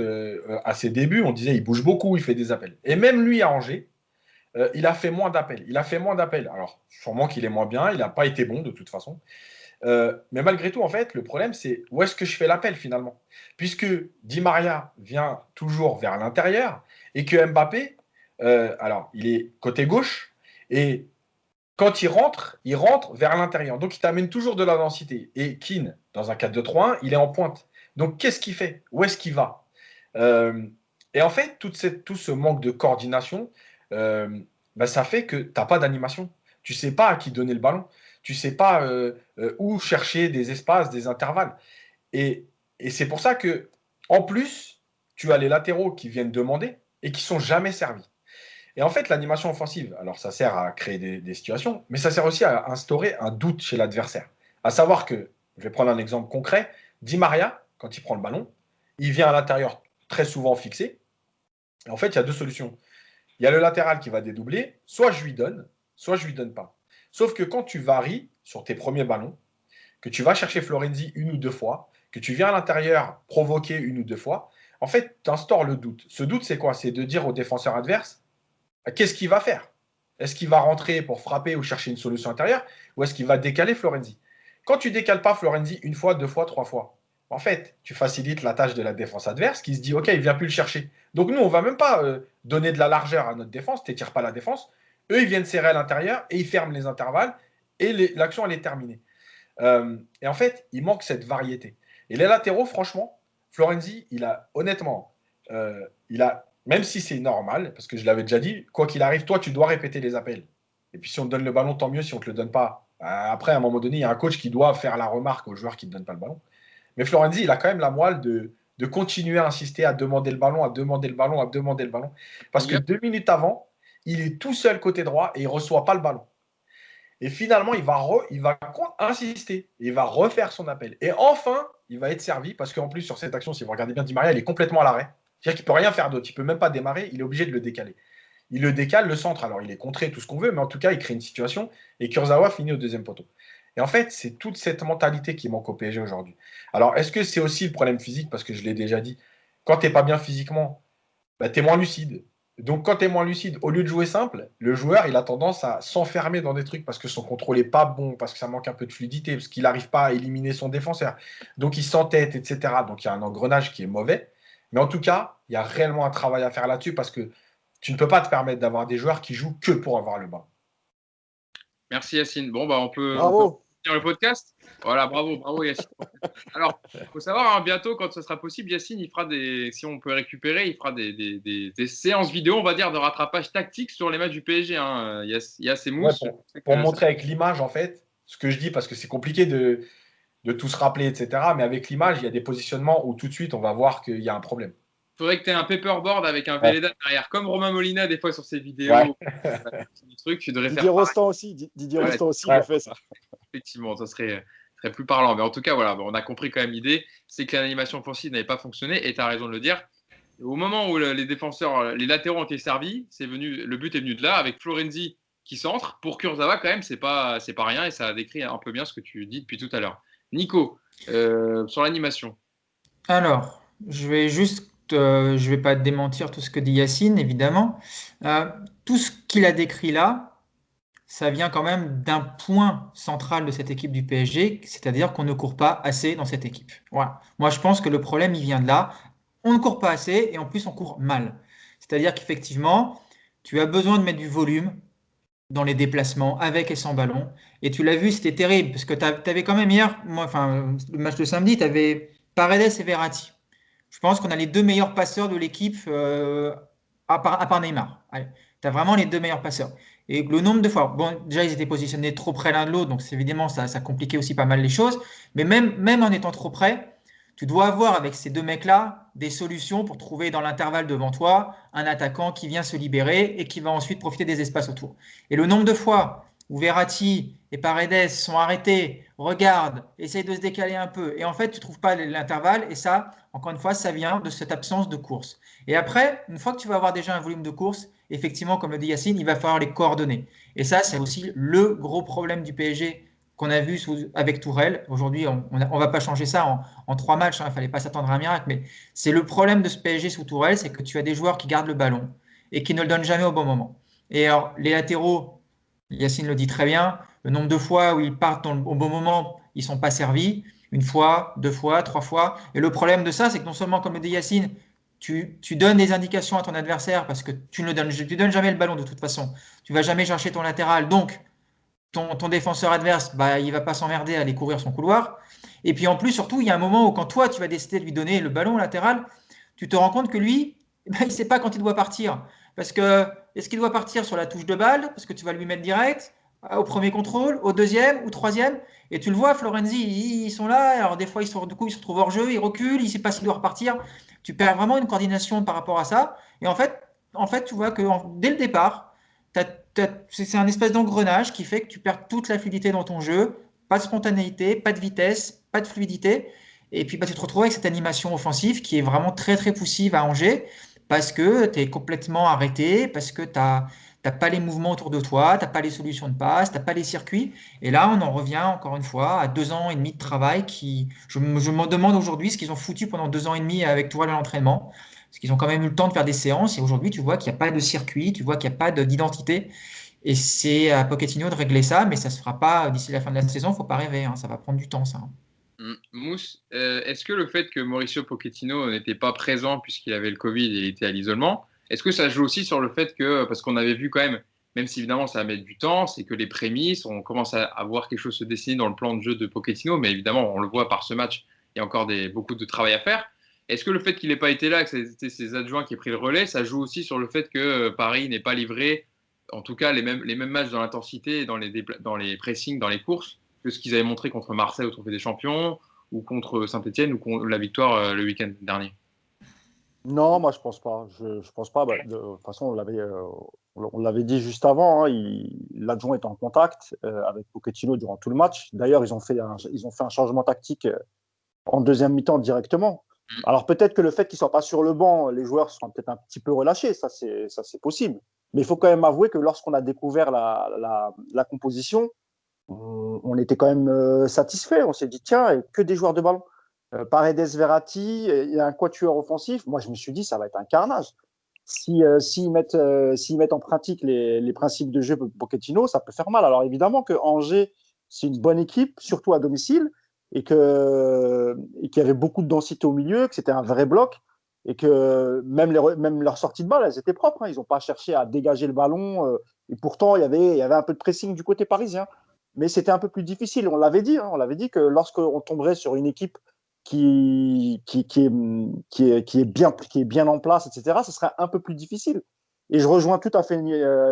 [SPEAKER 3] à ses débuts, on disait il bouge beaucoup, il fait des appels. Et même lui à Angers, il a fait moins d'appels. Alors, sûrement qu'il est moins bien, il n'a pas été bon de toute façon. Mais malgré tout, en fait, le problème, c'est où est-ce que je fais l'appel finalement? Puisque Di Maria vient toujours vers l'intérieur et que Mbappé, alors, il est côté gauche et quand il rentre vers l'intérieur. Donc, il t'amène toujours de la densité. Et Kean, dans un 4-2-3-1, il est en pointe. Donc, qu'est-ce qu'il fait? Où est-ce qu'il va? Et en fait, tout ce manque de coordination, ça fait que tu n'as pas d'animation. Tu ne sais pas à qui donner le ballon. Tu ne sais pas où chercher des espaces, des intervalles. Et c'est pour ça que, en plus, tu as les latéraux qui viennent demander et qui sont jamais servis. Et en fait, l'animation offensive, alors ça sert à créer des situations, mais ça sert aussi à instaurer un doute chez l'adversaire. À savoir que, je vais prendre un exemple concret, Di Maria, quand il prend le ballon, il vient à l'intérieur très souvent fixé. Et en fait, il y a deux solutions. Il y a le latéral qui va dédoubler, soit je lui donne, soit je lui donne pas. Sauf que quand tu varies sur tes premiers ballons, que tu vas chercher Florenzi une ou deux fois, que tu viens à l'intérieur provoquer une ou deux fois, en fait, tu instaures le doute. Ce doute, c'est quoi? C'est de dire au défenseur adverse, qu'est-ce qu'il va faire? Est-ce qu'il va rentrer pour frapper ou chercher une solution intérieure, ou est-ce qu'il va décaler Florenzi? Quand tu décales pas Florenzi une fois, deux fois, trois fois, en fait, tu facilites la tâche de la défense adverse qui se dit, OK, il ne vient plus le chercher. Donc nous, on ne va même pas donner de la largeur à notre défense, tu n'étires pas la défense. Eux, ils viennent serrer à l'intérieur et ils ferment les intervalles et l'action, elle est terminée. Et en fait, il manque cette variété. Et les latéraux, franchement, Florenzi, il a honnêtement, même si c'est normal, parce que je l'avais déjà dit, quoi qu'il arrive, toi, tu dois répéter les appels. Et puis si on te donne le ballon, tant mieux. Si on ne te le donne pas, après, à un moment donné, il y a un coach qui doit faire la remarque aux joueurs qui ne te donnent pas le ballon. Mais Florenzi, il a quand même la moelle de continuer à insister, à demander le ballon, à demander le ballon, à demander le ballon. Parce que 2 minutes avant, il est tout seul côté droit et il ne reçoit pas le ballon. Et finalement, il va insister, il va refaire son appel. Et enfin, il va être servi parce qu'en plus, sur cette action, si vous regardez bien, Di Maria, il est complètement à l'arrêt. C'est-à-dire qu'il ne peut rien faire d'autre. Il ne peut même pas démarrer, il est obligé de le décaler. Il le décale, le centre. Alors, il est contré, tout ce qu'on veut, mais en tout cas, il crée une situation et Kurzawa finit au deuxième poteau. Et en fait, c'est toute cette mentalité qui manque au PSG aujourd'hui. Alors, est-ce que c'est aussi le problème physique? Parce que je l'ai déjà dit, quand tu n'es pas bien physiquement, tu es moins lucide. Donc, quand tu es moins lucide, au lieu de jouer simple, le joueur, il a tendance à s'enfermer dans des trucs parce que son contrôle n'est pas bon, parce que ça manque un peu de fluidité, parce qu'il n'arrive pas à éliminer son défenseur. Donc, il s'entête, etc. Donc, il y a un engrenage qui est mauvais. Mais en tout cas, il y a réellement un travail à faire là-dessus parce que tu ne peux pas te permettre d'avoir des joueurs qui jouent que pour avoir le ballon.
[SPEAKER 1] Merci Yacine. Bon, on peut finir le podcast. Voilà, bravo Yacine. Alors, il faut savoir, bientôt, quand ce sera possible, Yacine, il fera si on peut récupérer, il fera des séances vidéo, on va dire, de rattrapage tactique sur les matchs du PSG. Il y a ces mousses.
[SPEAKER 3] Ouais, pour montrer avec l'image, en fait, ce que je dis, parce que c'est compliqué de tout se rappeler, etc. Mais avec l'image, il y a des positionnements où tout de suite, on va voir qu'il y a un problème.
[SPEAKER 1] Il faudrait que tu aies un paperboard avec un Véleda derrière, comme Romain Molina, des fois, sur ses vidéos.
[SPEAKER 3] Ouais.
[SPEAKER 1] Tu devrais
[SPEAKER 4] Didier Rostand aussi, le fait, ça.
[SPEAKER 1] Effectivement, ça serait plus parlant. Mais en tout cas, voilà, on a compris quand même l'idée. C'est que l'animation offensive n'avait pas fonctionné, et tu as raison de le dire. Au moment où les défenseurs, les latéraux ont été servis, le but est venu de là, avec Florenzi qui centre. Pour Kurzawa, quand même, c'est pas rien et ça décrit un peu bien ce que tu dis depuis tout à l'heure. Nico, sur l'animation.
[SPEAKER 2] Alors, je vais pas démentir tout ce que dit Yacine, évidemment. Euh, Tout ce qu'il a décrit là, ça vient quand même d'un point central de cette équipe du PSG, c'est-à-dire qu'on ne court pas assez dans cette équipe. Voilà. Moi, je pense que le problème, il vient de là. On ne court pas assez et en plus, on court mal. C'est-à-dire qu'effectivement, tu as besoin de mettre du volume dans les déplacements, avec et sans ballon. Et tu l'as vu, c'était terrible, parce que tu avais quand même hier, le match de samedi, tu avais Paredes et Verratti. Je pense qu'on a les deux meilleurs passeurs de l'équipe, à part Neymar. Tu as vraiment les deux meilleurs passeurs. Et le nombre de fois, bon, déjà, ils étaient positionnés trop près l'un de l'autre, donc évidemment, ça compliquait aussi pas mal les choses. Mais même en étant trop près, tu dois avoir avec ces deux mecs-là des solutions pour trouver dans l'intervalle devant toi un attaquant qui vient se libérer et qui va ensuite profiter des espaces autour. Et le nombre de fois où Verratti et Paredes sont arrêtés, regardent, essayent de se décaler un peu, et en fait, tu ne trouves pas l'intervalle, et ça, encore une fois, ça vient de cette absence de course. Et après, une fois que tu vas avoir déjà un volume de course, effectivement, comme le dit Yacine, il va falloir les coordonner. Et ça, c'est aussi le gros problème du PSG qu'on a vu avec Tourelle. Aujourd'hui, on ne va pas changer ça en 3 matchs, il ne fallait pas s'attendre à un miracle, mais c'est le problème de ce PSG sous Tourelle, c'est que tu as des joueurs qui gardent le ballon et qui ne le donnent jamais au bon moment. Et alors, les latéraux, Yacine le dit très bien, le nombre de fois où ils partent au bon moment, ils ne sont pas servis, une fois, 2 fois, 3 fois. Et le problème de ça, c'est que non seulement, comme le dit Yacine, tu donnes des indications à ton adversaire parce que tu ne donnes jamais le ballon de toute façon. Tu ne vas jamais chercher ton latéral. Donc, ton défenseur adverse, bah, il ne va pas s'emmerder à aller courir son couloir. Et puis en plus, surtout, il y a un moment où quand toi, tu vas décider de lui donner le ballon latéral, tu te rends compte que lui, bah, il ne sait pas quand il doit partir. Parce que est-ce qu'il doit partir sur la touche de balle, parce que tu vas lui mettre direct, au premier contrôle, au deuxième ou troisième. Et tu le vois, Florenzi, ils sont là. Alors des fois, du coup, ils se retrouvent hors jeu, ils reculent, il ne sait pas s'il doit repartir. Tu perds vraiment une coordination par rapport à ça. Et en fait tu vois que dès le départ, c'est un espèce d'engrenage qui fait que tu perds toute la fluidité dans ton jeu, pas de spontanéité, pas de vitesse, pas de fluidité. Et puis bah, tu te retrouves avec cette animation offensive qui est vraiment très très poussive à Angers parce que tu es complètement arrêté, parce que tu n'as pas les mouvements autour de toi, tu n'as pas les solutions de passe, tu n'as pas les circuits. Et là, on en revient encore une fois à 2 ans et demi de travail qui, je me demande aujourd'hui ce qu'ils ont foutu pendant 2 ans et demi avec Tourelle à l'entraînement. Parce qu'ils ont quand même eu le temps de faire des séances et aujourd'hui, tu vois qu'il n'y a pas de circuit, tu vois qu'il n'y a pas d'identité. Et c'est à Pochettino de régler ça, mais ça ne se fera pas d'ici la fin de la saison, il ne faut pas rêver, hein, ça va prendre du temps, ça.
[SPEAKER 1] Mousse, est-ce que le fait que Mauricio Pochettino n'était pas présent puisqu'il avait le Covid et il était à l'isolement, est-ce que ça joue aussi sur le fait que, parce qu'on avait vu quand même si évidemment ça va mettre du temps, c'est que les prémices, on commence à voir quelque chose se dessiner dans le plan de jeu de Pochettino, mais évidemment on le voit par ce match, il y a encore beaucoup de travail à faire. Est-ce que le fait qu'il n'ait pas été là, que c'était ses adjoints qui aient pris le relais, ça joue aussi sur le fait que Paris n'ait pas livré, en tout cas les mêmes matchs dans l'intensité, dans les pressings, dans les courses, que ce qu'ils avaient montré contre Marseille au Trophée des Champions ou contre Saint-Etienne ou contre la victoire le week-end dernier?
[SPEAKER 4] Non, moi je pense pas. Je pense pas. Bah, de toute façon, on l'avait dit juste avant. Hein, l'adjoint est en contact avec Pochettino durant tout le match. D'ailleurs, ils ont fait un changement tactique en deuxième mi-temps directement. Alors peut-être que le fait qu'ils soient pas sur le banc, les joueurs seront peut-être un petit peu relâchés. Ça c'est possible. Mais il faut quand même avouer que lorsqu'on a découvert la composition, on était quand même satisfait. On s'est dit tiens, que des joueurs de ballon. Paredes, Verratti, il y a un quatuor offensif. Moi, je me suis dit, ça va être un carnage. S'ils mettent en pratique les principes de jeu Pochettino, ça peut faire mal. Alors évidemment que Angers, c'est une bonne équipe, surtout à domicile, et qu'il y avait beaucoup de densité au milieu, que c'était un vrai bloc, et que même leurs sorties de balle, elles étaient propres. Hein. Ils n'ont pas cherché à dégager le ballon, et pourtant, il y avait un peu de pressing du côté parisien. Mais c'était un peu plus difficile. On l'avait dit, hein, que lorsqu'on tomberait sur une équipe qui est bien en place, etc., ce serait un peu plus difficile. Et je rejoins tout à fait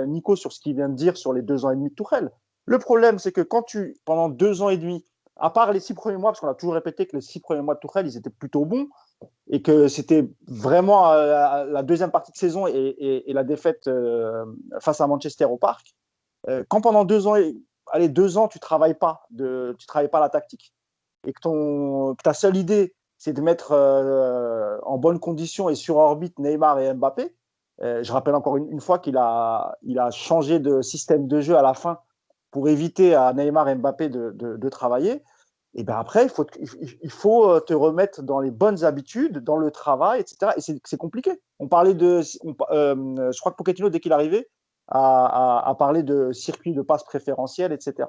[SPEAKER 4] Nico sur ce qu'il vient de dire sur les 2 ans et demi de Tourelle. Le problème, c'est que pendant 2 ans et demi, à part les 6 premiers mois, parce qu'on a toujours répété que les 6 premiers mois de Tourelle, ils étaient plutôt bons, et que c'était vraiment la deuxième partie de saison et la défaite face à Manchester au Parc. Quand pendant 2 ans, tu travailles pas la tactique, et que ta seule idée, c'est de mettre en bonne condition et sur orbite Neymar et Mbappé, Je rappelle encore une fois qu'il a changé de système de jeu à la fin pour éviter à Neymar et Mbappé de travailler. Et ben après, il faut te remettre dans les bonnes habitudes, dans le travail, etc. Et c'est compliqué. Je crois que Pochettino, dès qu'il est arrivé, a parlé de circuit de passe préférentiel, etc.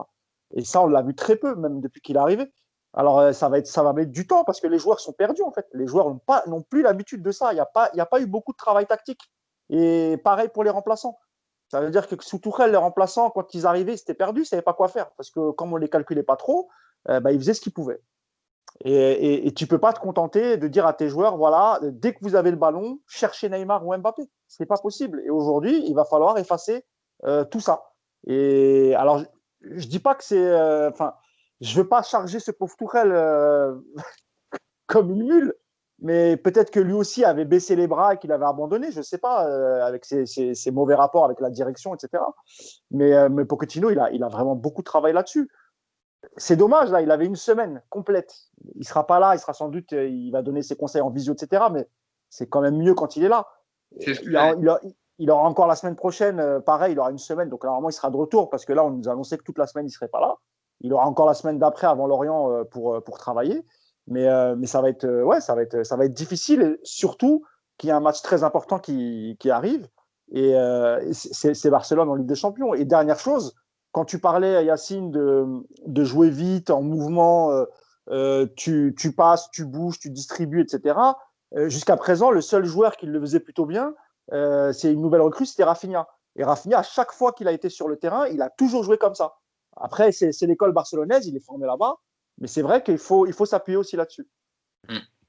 [SPEAKER 4] Et ça, on l'a vu très peu, même depuis qu'il est arrivé. Alors, ça va mettre du temps parce que les joueurs sont perdus, en fait. Les joueurs n'ont plus l'habitude de ça. Il n'y a pas eu beaucoup de travail tactique. Et pareil pour les remplaçants. Ça veut dire que sous Tuchel, les remplaçants, quand ils arrivaient, c'était perdu, ils ne savaient pas quoi faire. Parce que comme on ne les calculait pas trop, ils faisaient ce qu'ils pouvaient. Et tu ne peux pas te contenter de dire à tes joueurs, voilà, dès que vous avez le ballon, cherchez Neymar ou Mbappé. Ce n'est pas possible. Et aujourd'hui, il va falloir effacer tout ça. Et alors, je ne dis pas que c'est... je ne veux pas charger ce pauvre Tuchel comme une mule, mais peut-être que lui aussi avait baissé les bras et qu'il avait abandonné, je ne sais pas, avec ses mauvais rapports avec la direction, etc. Mais Pochettino, il a vraiment beaucoup de travail là-dessus. C'est dommage, là, il avait une semaine complète. Il ne sera pas là, il sera sans doute, il va donner ses conseils en visio, etc. Mais c'est quand même mieux quand il est là. Il aura encore la semaine prochaine, pareil, il aura une semaine. Donc normalement, il sera de retour parce que là, on nous a annoncé que toute la semaine, il ne serait pas là. Il aura encore la semaine d'après avant Lorient pour travailler. Mais ça va être difficile, et surtout qu'il y a un match très important qui arrive. Et c'est Barcelone en Ligue des Champions. Et dernière chose, quand tu parlais, Yacine, de jouer vite, en mouvement, tu passes, tu bouges, tu distribues, etc. Jusqu'à présent, le seul joueur qui le faisait plutôt bien, c'est une nouvelle recrue, c'était Rafinha. Et Rafinha, à chaque fois qu'il a été sur le terrain, il a toujours joué comme ça. Après, c'est l'école barcelonaise, il est formé là-bas. Mais c'est vrai qu'il faut s'appuyer aussi là-dessus.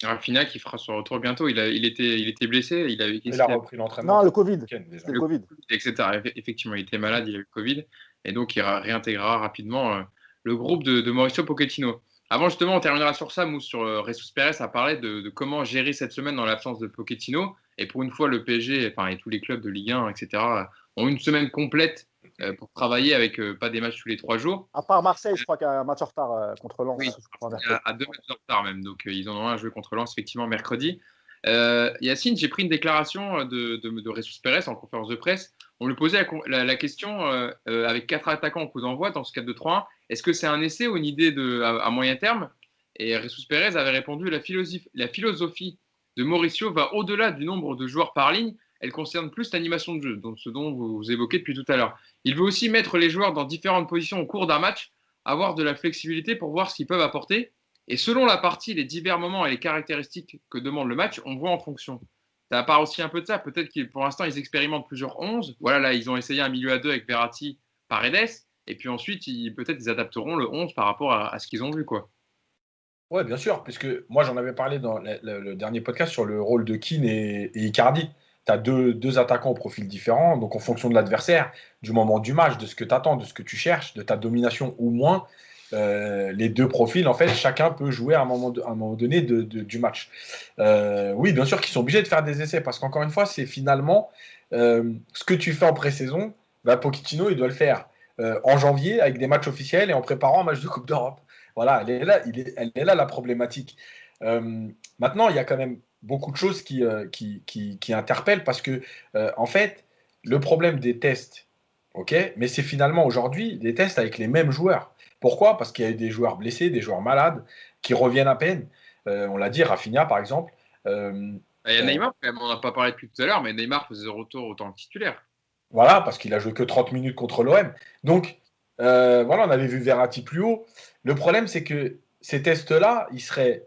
[SPEAKER 1] Rafinha qui fera son retour bientôt. Il était blessé.
[SPEAKER 3] Il a repris l'entraînement.
[SPEAKER 4] Non, le Covid. Le Covid.
[SPEAKER 1] Etc. Effectivement, il était malade, il a eu le Covid. Et donc, il réintégrera rapidement le groupe de Mauricio Pochettino. Avant, justement, on terminera sur ça. Mousse, sur Jesus Pérez a parlé de comment gérer cette semaine dans l'absence de Pochettino. Et pour une fois, le PSG et tous les clubs de Ligue 1, etc., ont une semaine complète pour travailler avec pas des matchs tous les 3 jours.
[SPEAKER 4] À part Marseille, je crois qu'il y a un match en retard contre Lens.
[SPEAKER 1] Oui, à 2 matchs en retard même. Donc, ils en ont un à jouer contre Lens, effectivement, mercredi. Yacine, j'ai pris une déclaration de Jesus Pérez en conférence de presse. On lui posait la question avec 4 attaquants en coup d'envoi dans ce 4-2-3-1. Est-ce que c'est un essai ou une idée à moyen terme? Et Jesus Pérez avait répondu la philosophie de Mauricio va au-delà du nombre de joueurs par ligne. Elle concerne plus l'animation de jeu, donc ce dont vous évoquez depuis tout à l'heure. Il veut aussi mettre les joueurs dans différentes positions au cours d'un match, avoir de la flexibilité pour voir ce qu'ils peuvent apporter. Et selon la partie, les divers moments et les caractéristiques que demande le match, on voit en fonction. Ça part aussi un peu de ça. Peut-être que pour l'instant, ils expérimentent plusieurs 11. Voilà, là, ils ont essayé un milieu à 2 avec Verratti, Paredes. Et puis ensuite, peut-être ils adapteront le 11 par rapport à ce qu'ils ont vu, quoi.
[SPEAKER 3] Ouais, bien sûr, puisque moi, j'en avais parlé dans le dernier podcast sur le rôle de Keane et Icardi. Tu as deux attaquants au profil différent, donc en fonction de l'adversaire, du moment du match, de ce que tu attends, de ce que tu cherches, de ta domination ou moins, les deux profils, en fait, chacun peut jouer à un moment donné du match. Oui, bien sûr qu'ils sont obligés de faire des essais, parce qu'encore une fois, c'est finalement ce que tu fais en pré-saison, Pochettino, il doit le faire en janvier avec des matchs officiels et en préparant un match de Coupe d'Europe. Voilà, elle est là la problématique. Maintenant, il y a quand même beaucoup de choses qui interpellent parce que, en fait, le problème des tests, ok, mais c'est finalement aujourd'hui des tests avec les mêmes joueurs. Pourquoi? Parce qu'il y a eu des joueurs blessés, des joueurs malades qui reviennent à peine. On l'a dit, Rafinha par exemple.
[SPEAKER 1] Il y a Neymar, on n'en a pas parlé depuis tout à l'heure, mais Neymar faisait retour autant que titulaire.
[SPEAKER 3] Voilà, parce qu'il a joué que 30 minutes contre l'OM. Donc, voilà, on avait vu Verratti plus haut. Le problème, c'est que ces tests-là, ils seraient,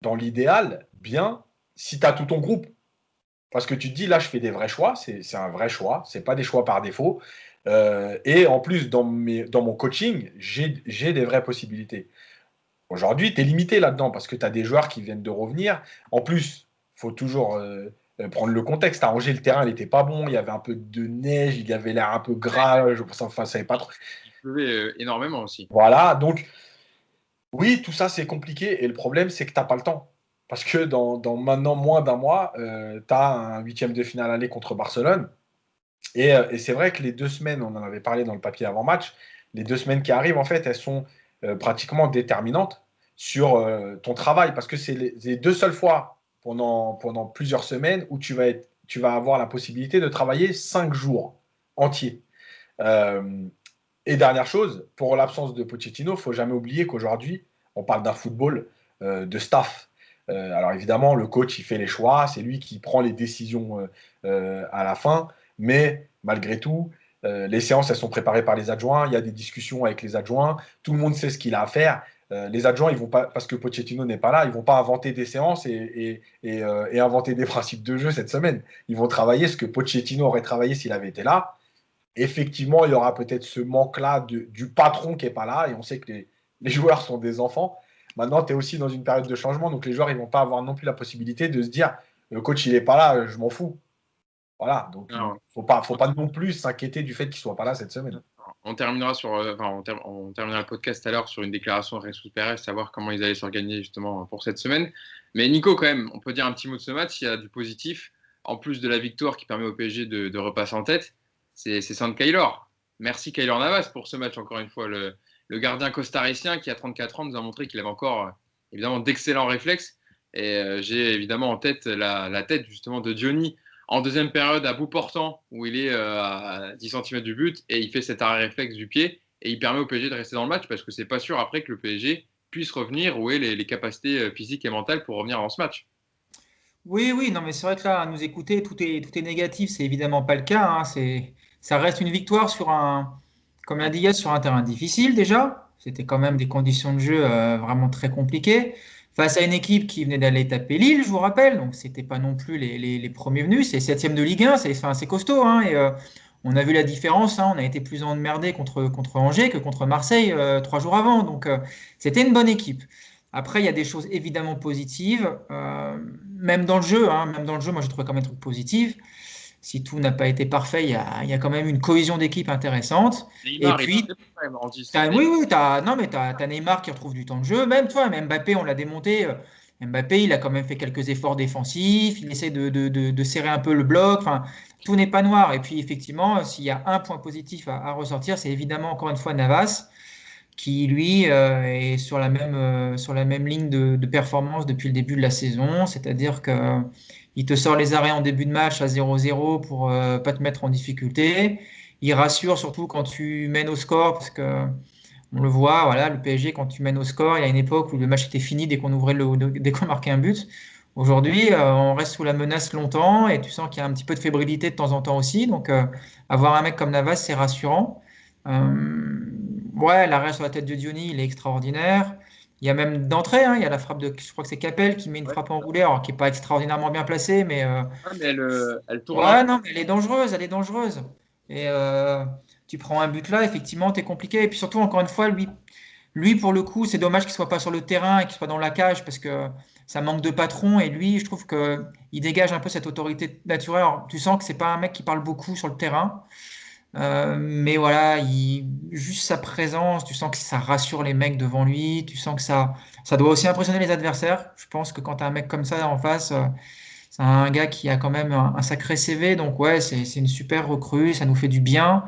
[SPEAKER 3] dans l'idéal, bien si tu as tout ton groupe. Parce que tu te dis, là, je fais des vrais choix, c'est un vrai choix, c'est pas des choix par défaut. Et en plus, dans mon coaching, j'ai des vraies possibilités. Aujourd'hui, tu es limité là-dedans parce que tu as des joueurs qui viennent de revenir. En plus, il faut toujours prendre le contexte. À Angers, le terrain n'était pas bon, il y avait un peu de neige, il avait l'air un peu gras, enfin, ça savait pas trop.
[SPEAKER 1] Il pleuvait énormément aussi.
[SPEAKER 3] Voilà, donc oui, tout ça c'est compliqué et le problème c'est que tu n'as pas le temps. Parce que dans maintenant moins d'un mois, tu as un 8e de finale aller contre Barcelone. Et c'est vrai que les 2 semaines, on en avait parlé dans le papier avant-match, les 2 semaines qui arrivent, en fait, elles sont pratiquement déterminantes sur ton travail. Parce que c'est les 2 seules fois pendant plusieurs semaines où tu tu vas avoir la possibilité de travailler 5 jours entiers. Et dernière chose, pour l'absence de Pochettino, il ne faut jamais oublier qu'aujourd'hui, on parle d'un football de staff. Alors évidemment, le coach, il fait les choix, c'est lui qui prend les décisions à la fin, mais malgré tout, les séances, elles sont préparées par les adjoints, il y a des discussions avec les adjoints, tout le monde sait ce qu'il a à faire. Les adjoints, ils vont pas, parce que Pochettino n'est pas là, ils ne vont pas inventer des séances et inventer des principes de jeu cette semaine. Ils vont travailler ce que Pochettino aurait travaillé s'il avait été là. Effectivement, il y aura peut-être ce manque-là du patron qui n'est pas là, et on sait que les joueurs sont des enfants. Maintenant, tu es aussi dans une période de changement, donc les joueurs ils vont pas avoir non plus la possibilité de se dire le coach il n'est pas là, je m'en fous. Voilà, donc il ne faut pas non plus s'inquiéter du fait qu'il ne soit pas là cette semaine.
[SPEAKER 1] On terminera on terminera le podcast tout à l'heure sur une déclaration de Jesus Perez, savoir comment ils allaient s'organiser justement pour cette semaine. Mais Nico, quand même, on peut dire un petit mot de ce match. Il y a du positif, en plus de la victoire qui permet au PSG de repasser en tête. C'est Sand Keylor. Merci Keylor Navas pour ce match, encore une fois. Le gardien costaricien qui a 34 ans nous a montré qu'il avait encore évidemment d'excellents réflexes. Et j'ai évidemment en tête la tête justement de Diony en deuxième période à bout portant où il est à 10 cm du but et il fait cet arrêt réflexe du pied et il permet au PSG de rester dans le match parce que c'est pas sûr après que le PSG puisse revenir ou ait les capacités physiques et mentales pour revenir dans ce match.
[SPEAKER 2] Oui, non, mais c'est vrai que là, à nous écouter, tout est négatif. C'est évidemment pas le cas, hein. Ça reste une victoire comme l'a dit Yas, sur un terrain difficile déjà. C'était quand même des conditions de jeu vraiment très compliquées. Face à une équipe qui venait d'aller taper Lille, je vous rappelle. Donc, c'était pas non plus les premiers venus. C'est 7e de Ligue 1, c'est costaud, hein. Et on a vu la différence, hein. On a été plus emmerdé contre Angers que contre Marseille 3 jours avant. Donc, c'était une bonne équipe. Après, il y a des choses évidemment positives, même dans le jeu, hein, moi j'ai trouvé quand même des trucs positifs. Si tout n'a pas été parfait, il y a quand même une cohésion d'équipe intéressante.
[SPEAKER 1] Neymar,
[SPEAKER 2] Et puis, non, mais t'as Neymar qui retrouve du temps de jeu. Même toi, même Mbappé, on l'a démonté. Mbappé, il a quand même fait quelques efforts défensifs. Il essaie de serrer un peu le bloc. Enfin, tout n'est pas noir. Et puis, effectivement, s'il y a un point positif à ressortir, c'est évidemment encore une fois Navas qui lui est sur la même ligne de performance depuis le début de la saison, c'est-à-dire que il te sort les arrêts en début de match à 0-0 pour pas te mettre en difficulté. Il rassure surtout quand tu mènes au score, parce que on le voit, voilà, le PSG, quand tu mènes au score, il y a une époque où le match était fini dès dès qu'on marquait un but. Aujourd'hui, on reste sous la menace longtemps et tu sens qu'il y a un petit peu de fébrilité de temps en temps aussi. Donc, avoir un mec comme Navas, c'est rassurant. Ouais, l'arrêt sur la tête de Diony, il est extraordinaire. Il y a même d'entrée, hein, il y a la frappe je crois que c'est Capel qui met une frappe enroulée, alors qui n'est pas extraordinairement bien placée, mais
[SPEAKER 1] mais elle tourne
[SPEAKER 2] ouais, non, mais elle est dangereuse, elle est dangereuse. Et tu prends un but là, effectivement, t'es compliqué. Et puis surtout, encore une fois, lui pour le coup, c'est dommage qu'il soit pas sur le terrain et qu'il soit dans la cage parce que ça manque de patron. Et lui, je trouve que il dégage un peu cette autorité naturelle. Alors, tu sens que c'est pas un mec qui parle beaucoup sur le terrain. Mais voilà, juste sa présence, tu sens que ça rassure les mecs devant lui, tu sens que ça doit aussi impressionner les adversaires. Je pense que quand tu as un mec comme ça en face, c'est un gars qui a quand même un sacré CV, donc ouais, c'est une super recrue, ça nous fait du bien.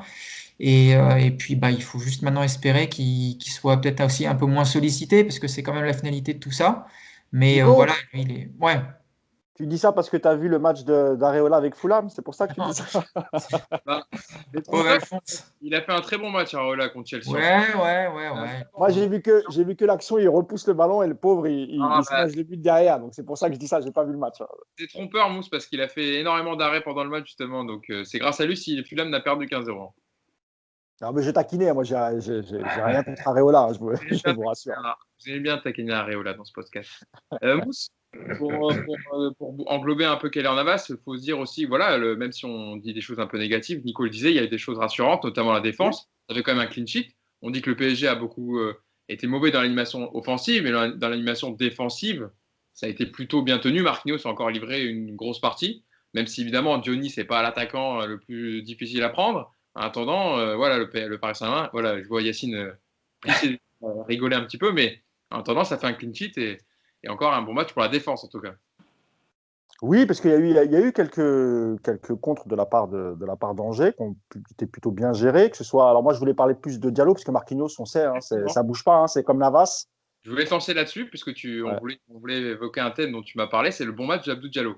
[SPEAKER 2] Et puis bah, il faut juste maintenant espérer qu'il soit peut-être aussi un peu moins sollicité, parce que c'est quand même la finalité de tout ça. Mais
[SPEAKER 4] Nico,
[SPEAKER 2] voilà, lui, Ouais.
[SPEAKER 4] tu dis ça parce que tu as vu le match d'Areola avec Fulham, c'est pour ça que tu dis ça.
[SPEAKER 1] Bah, il a fait un très bon match à contre Chelsea.
[SPEAKER 2] Ouais.
[SPEAKER 4] Moi, j'ai vu que l'action, il repousse le ballon et le pauvre, il se mange le but derrière. Donc, c'est pour ça que je dis ça, j'ai pas vu le match.
[SPEAKER 1] C'est trompeur, Mousse, parce qu'il a fait énormément d'arrêts pendant le match, justement. Donc, c'est grâce à lui si Fulham n'a perdu 15-0.
[SPEAKER 4] Non, mais j'ai taquiné, moi, j'ai rien contre Areola, je vous rassure.
[SPEAKER 1] Vous aimez bien taquiner Areola dans ce podcast. Mousse, pour englober un peu Keylor Navas, il faut se dire aussi, voilà, même si on dit des choses un peu négatives, Nico le disait, il y a des choses rassurantes, notamment la défense. Ça fait quand même un clean sheet. On dit que le PSG a beaucoup été mauvais dans l'animation offensive, mais dans l'animation défensive, ça a été plutôt bien tenu. Marquinhos a encore livré une grosse partie, même si évidemment Diony, c'est pas l'attaquant le plus difficile à prendre. En attendant, voilà, le Paris Saint-Germain, voilà, je vois Yacine rigoler un petit peu, mais en attendant, ça fait un clean sheet et encore un bon match pour la défense en tout cas.
[SPEAKER 4] Oui, parce qu'il y a eu quelques contres de la part d'Angers qui ont été plutôt bien gérés. Que ce soit, alors moi, je voulais parler plus de Diallo parce que Marquinhos, on sait, hein, ça bouge pas, hein, c'est comme Navas.
[SPEAKER 1] Je voulais te lancer là-dessus, puisque
[SPEAKER 4] Ouais.
[SPEAKER 1] on voulait évoquer un thème dont tu m'as parlé, c'est le bon match d'Abdou Diallo,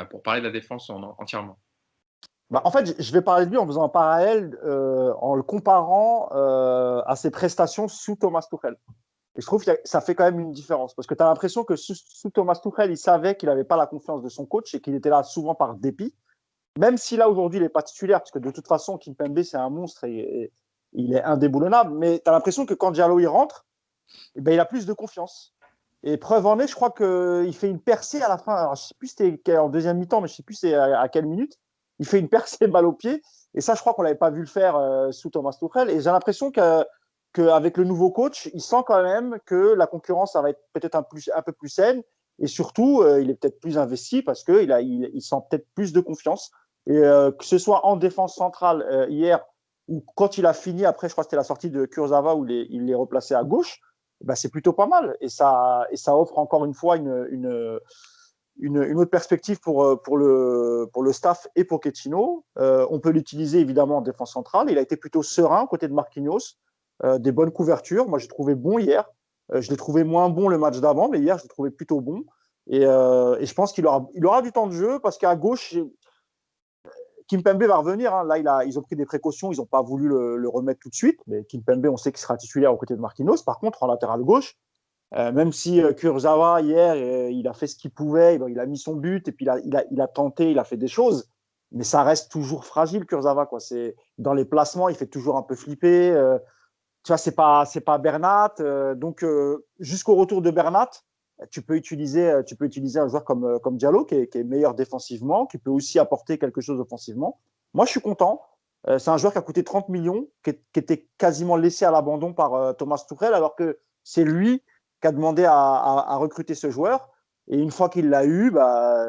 [SPEAKER 1] pour parler de la défense entièrement.
[SPEAKER 4] Bah, en fait, je vais parler de lui en faisant un parallèle, en le comparant à ses prestations sous Thomas Tuchel. Et je trouve que ça fait quand même une différence. Parce que tu as l'impression que sous Thomas Tuchel, il savait qu'il n'avait pas la confiance de son coach et qu'il était là souvent par dépit. Même si là, aujourd'hui, il n'est pas titulaire, parce que de toute façon, Kimpembe, c'est un monstre et il est indéboulonnable. Mais tu as l'impression que quand Diallo y rentre, eh ben, il a plus de confiance. Et preuve en est, je crois qu'il fait une percée à la fin. Alors, je ne sais plus si c'était en deuxième mi-temps, mais je ne sais plus c'est à quelle minute. Il fait une percée balle au pied. Et ça, je crois qu'on ne l'avait pas vu le faire sous Thomas Tuchel. Et j'ai l'impression qu'avec le nouveau coach, il sent quand même que la concurrence, ça va être peut-être un peu plus saine. Et surtout, il est peut-être plus investi parce qu'il sent peut-être plus de confiance. Et que ce soit en défense centrale hier ou quand il a fini, après, je crois que c'était la sortie de Kurzawa où il est replacé à gauche, ben, c'est plutôt pas mal. Et ça offre encore une fois une autre perspective pour le staff et Pochettino. On peut l'utiliser évidemment en défense centrale. Il a été plutôt serein côté de Marquinhos, des bonnes couvertures. Moi, j'ai trouvé bon hier. Je l'ai trouvé moins bon le match d'avant, mais hier, je l'ai trouvé plutôt bon. Et je pense qu'il aura du temps de jeu parce qu'à gauche, Kimpembe va revenir. Hein. Là, ils ont pris des précautions. Ils n'ont pas voulu le remettre tout de suite. Mais Kimpembe, on sait qu'il sera titulaire aux côtés de Marquinhos. Par contre, en latéral gauche, même si Kurzawa, hier, il a fait ce qu'il pouvait. Il a mis son but et puis il a tenté, il a fait des choses. Mais ça reste toujours fragile, Kurzawa. Quoi. Dans les placements, il fait toujours un peu flipper. Tu vois, c'est pas Bernat. Donc, jusqu'au retour de Bernat, tu peux utiliser un joueur comme Diallo qui est meilleur défensivement, qui peut aussi apporter quelque chose offensivement. Moi, je suis content. C'est un joueur qui a coûté 30 millions, qui était quasiment laissé à l'abandon par Thomas Tuchel, alors que c'est lui qui a demandé à recruter ce joueur. Et une fois qu'il l'a eu, bah,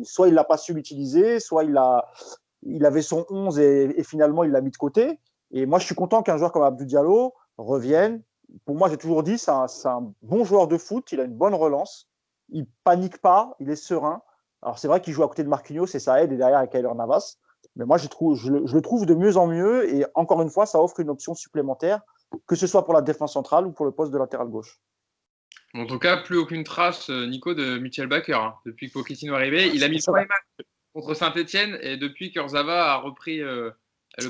[SPEAKER 4] soit il l'a pas su l'utiliser, soit il avait son 11 et finalement il l'a mis de côté. Et moi, je suis content qu'un joueur comme Abdou Diallo revienne. Pour moi, j'ai toujours dit, c'est un bon joueur de foot, il a une bonne relance, il panique pas, il est serein. Alors, c'est vrai qu'il joue à côté de Marquinhos et ça aide, et derrière avec Keylor Navas. Mais moi, je le trouve de mieux en mieux. Et encore une fois, ça offre une option supplémentaire, que ce soit pour la défense centrale ou pour le poste de latéral gauche.
[SPEAKER 1] En tout cas, plus aucune trace, Nico, de Mitchell Baker. Hein. Depuis que Pochettino est arrivé, il a mis le premier match contre Saint-Etienne et depuis Kurzawa a repris le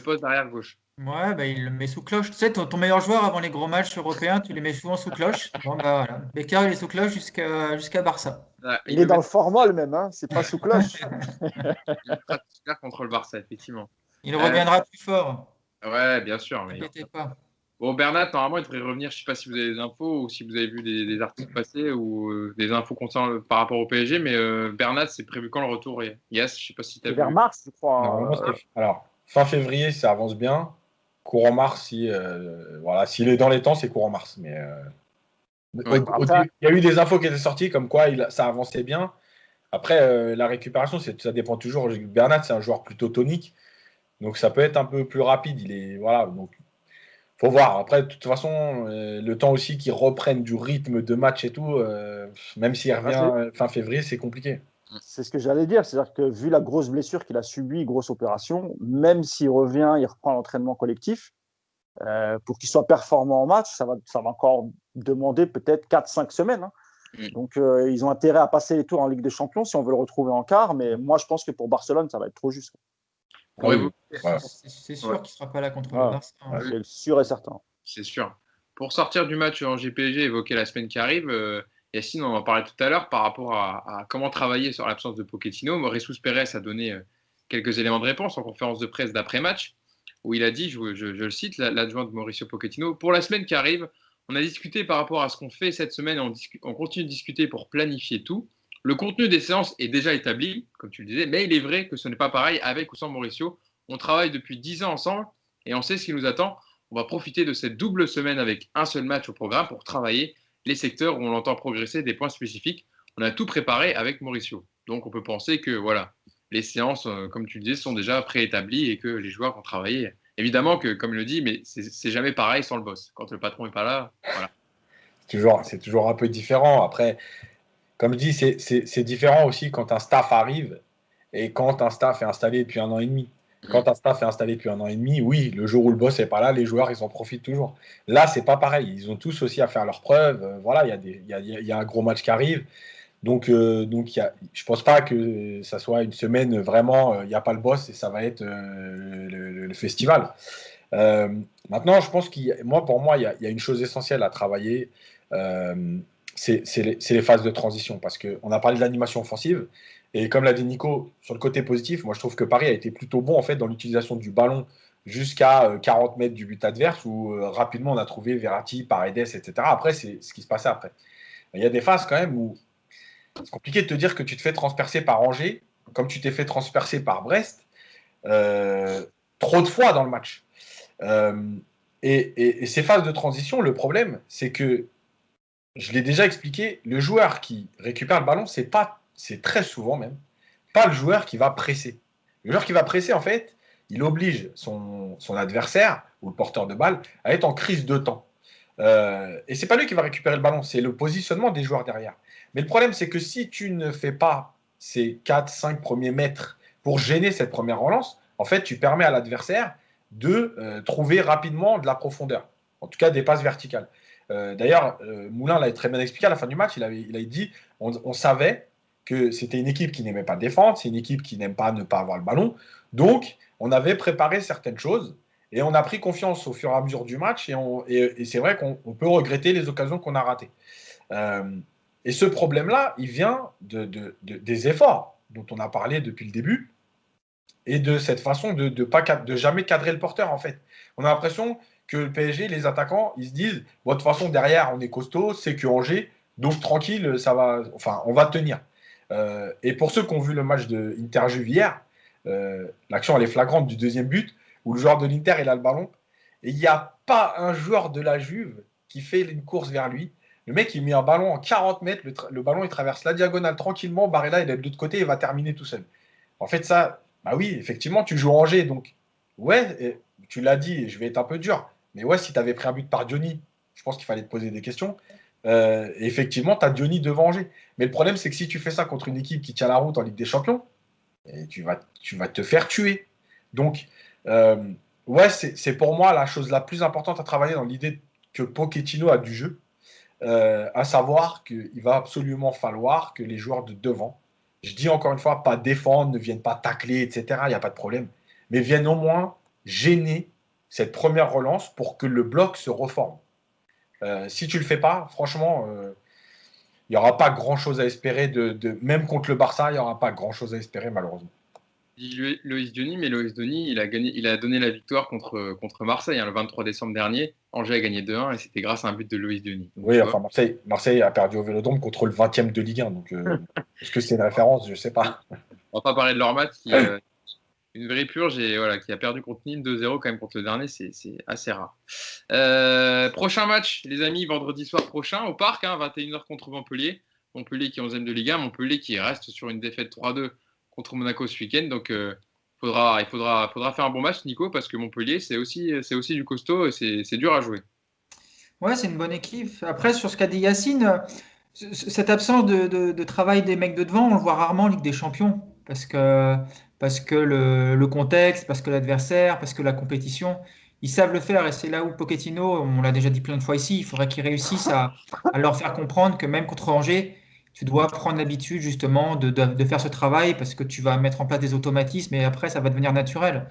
[SPEAKER 1] poste d'arrière gauche.
[SPEAKER 2] Ouais, bah, il le met sous cloche. Tu sais, ton meilleur joueur avant les gros matchs européens, tu les mets souvent sous cloche. Bon, bah, voilà. Becker, il est sous cloche jusqu'à Barça.
[SPEAKER 1] Voilà,
[SPEAKER 4] Il est dans le formol même, hein, c'est pas sous cloche.
[SPEAKER 1] Il sera titulaire contre le Barça, effectivement.
[SPEAKER 2] Il reviendra plus fort.
[SPEAKER 1] Ouais, bien sûr.
[SPEAKER 2] Ne t'inquiétez pas.
[SPEAKER 1] Bon, Bernat, normalement, il devrait revenir. Je ne sais pas si vous avez des infos ou si vous avez vu des articles passés ou des infos concernant par rapport au PSG, mais Bernat, c'est prévu quand le retour? Yes, je ne sais pas si tu as
[SPEAKER 4] C'est
[SPEAKER 1] vu.
[SPEAKER 4] vers mars, je crois.
[SPEAKER 3] Alors, fin février, ça avance bien. Courant mars, s'il est dans les temps, c'est courant mars. Mais
[SPEAKER 1] Ouais.
[SPEAKER 3] il y a eu des infos qui étaient sorties comme quoi ça avançait bien. Après, la récupération, ça dépend toujours. Bernat, c'est un joueur plutôt tonique, donc ça peut être un peu plus rapide. Donc faut voir. Après, de toute façon, le temps aussi qu'il reprenne du rythme de match et tout, même s'il revient fin février, c'est compliqué.
[SPEAKER 4] C'est ce que j'allais dire. C'est-à-dire que vu la grosse blessure qu'il a subie, grosse opération, même s'il revient, il reprend l'entraînement collectif, pour qu'il soit performant en match, ça va encore demander peut-être 4-5 semaines. Hein. Donc, ils ont intérêt à passer les tours en Ligue des Champions si on veut le retrouver en quart. Mais moi, je pense que pour Barcelone, ça va être trop juste.
[SPEAKER 2] C'est sûr qu'il ne sera pas là contre le Barça. Hein.
[SPEAKER 4] C'est sûr et certain.
[SPEAKER 1] C'est sûr. Pour sortir du match en GPG évoqué la semaine qui arrive, Yacine, on en parlait tout à l'heure par rapport à comment travailler sur l'absence de Pochettino. Jesus Pérez a donné quelques éléments de réponse en conférence de presse d'après-match, où il a dit, je le cite, l'adjoint de Mauricio Pochettino, pour la semaine qui arrive, on a discuté par rapport à ce qu'on fait cette semaine, on continue de discuter pour planifier tout. Le contenu des séances est déjà établi, comme tu le disais, mais il est vrai que ce n'est pas pareil avec ou sans Mauricio. On travaille depuis 10 ans ensemble et on sait ce qui nous attend. On va profiter de cette double semaine avec un seul match au programme pour travailler les secteurs où on entend progresser des points spécifiques. On a tout préparé avec Mauricio. Donc on peut penser que voilà, les séances, comme tu le disais, sont déjà préétablies et que les joueurs vont travailler. Évidemment que, comme il le dit, mais c'est jamais pareil sans le boss. Quand le patron n'est pas là, voilà.
[SPEAKER 3] C'est toujours un peu différent. Après, comme je dis, c'est différent aussi quand un staff arrive et quand un staff est installé depuis 1 an et demi. Quand ta staff est installée depuis 1 an et demi, oui, le jour où le boss n'est pas là, les joueurs, ils en profitent toujours. Là, c'est pas pareil. Ils ont tous aussi à faire leurs preuves. Voilà, il y a un gros match qui arrive. Donc je pense pas que ça soit une semaine vraiment, il n'y a pas le boss et ça va être le festival. Euh, Maintenant, je pense pour moi, il y a une chose essentielle à travailler, euh, c'est les phases de transition, parce qu'on a parlé de l'animation offensive, et comme l'a dit Nico, sur le côté positif, moi je trouve que Paris a été plutôt bon en fait dans l'utilisation du ballon jusqu'à 40 mètres du but adverse, où rapidement on a trouvé Verratti, Paredes, etc. Après, c'est ce qui se passait après. Il y a des phases quand même où c'est compliqué de te dire que tu te fais transpercer par Angers, comme tu t'es fait transpercer par Brest, euh, trop de fois dans le match. Euh, et ces phases de transition, le problème, c'est que, je l'ai déjà expliqué, le joueur qui récupère le ballon, c'est très souvent même, pas le joueur qui va presser. Le joueur qui va presser, en fait, il oblige son adversaire, ou le porteur de balle, à être en crise de temps. Et c'est pas lui qui va récupérer le ballon, c'est le positionnement des joueurs derrière. Mais le problème, c'est que si tu ne fais pas ces 4-5 premiers mètres pour gêner cette première relance, en fait, tu permets à l'adversaire de trouver rapidement de la profondeur, en tout cas des passes verticales. D'ailleurs, Moulin l'a très bien expliqué à la fin du match, il a dit on savait que c'était une équipe qui n'aimait pas défendre, c'est une équipe qui n'aime pas ne pas avoir le ballon, donc on avait préparé certaines choses, et on a pris confiance au fur et à mesure du match, et c'est vrai qu'on peut regretter les occasions qu'on a ratées. Euh, et ce problème-là, il vient des efforts dont on a parlé depuis le début, et de cette façon de jamais cadrer le porteur, en fait. On a l'impression que le PSG, les attaquants, ils se disent, bon, de toute façon, derrière, on est costaud, c'est que Angers, donc tranquille, ça va, enfin, on va tenir. Et pour ceux qui ont vu le match de Inter-Juve hier, l'action, elle est flagrante du deuxième but, où le joueur de l'Inter, il a le ballon, et il n'y a pas un joueur de la Juve qui fait une course vers lui. Le mec, il met un ballon en 40 mètres, le ballon, il traverse la diagonale tranquillement, Barella, il est de l'autre côté, il va terminer tout seul. En fait, ça, bah oui, effectivement, tu joues Angers, donc ouais, tu l'as dit, je vais être un peu dur, mais ouais, si tu avais pris un but par Diony, je pense qu'il fallait te poser des questions. Et effectivement, tu as Diony devant Angers. Mais le problème, c'est que si tu fais ça contre une équipe qui tient la route en Ligue des Champions, et tu vas te faire tuer. Donc, euh, ouais, c'est pour moi la chose la plus importante à travailler dans l'idée que Pochettino a du jeu, à savoir qu'il va absolument falloir que les joueurs de devant, je dis encore une fois, pas défendre, ne viennent pas tacler, etc., il n'y a pas de problème, mais viennent au moins gêner cette première relance pour que le bloc se reforme. Si tu ne le fais pas, franchement, il n'y aura pas grand-chose à espérer, même contre le Barça, il n'y aura pas grand-chose à espérer, malheureusement.
[SPEAKER 1] Dit Loïs Diony, mais Loïs Diony, il a donné la victoire contre Marseille le 23 décembre dernier. Angers a gagné 2-1 et c'était grâce à un but de Loïs Diony. Donc,
[SPEAKER 3] oui, enfin Marseille a perdu au Vélodrome contre le 20e de Ligue 1, donc est-ce que c'est une référence? Je ne sais pas.
[SPEAKER 1] On va pas parler de leur match, une vraie purge et voilà, qui a perdu contre Nîmes 2-0 quand même contre le dernier, c'est assez rare. Prochain match, les amis, vendredi soir prochain au Parc, 21h contre Montpellier. Montpellier qui est 11e de Ligue 1, Montpellier qui reste sur une défaite 3-2 contre Monaco ce week-end. Donc, il faudra faire un bon match, Nico, parce que Montpellier, c'est aussi du costaud et c'est dur à jouer.
[SPEAKER 2] Ouais, c'est une bonne équipe. Après, sur ce qu'a dit Yacine, cette absence de travail des mecs de devant, on le voit rarement en Ligue des Champions. Parce que le contexte, parce que l'adversaire, parce que la compétition, ils savent le faire. Et c'est là où Pochettino, on l'a déjà dit plein de fois ici, il faudrait qu'il réussisse à leur faire comprendre que même contre Angers, tu dois prendre l'habitude justement de faire ce travail parce que tu vas mettre en place des automatismes et après, ça va devenir naturel.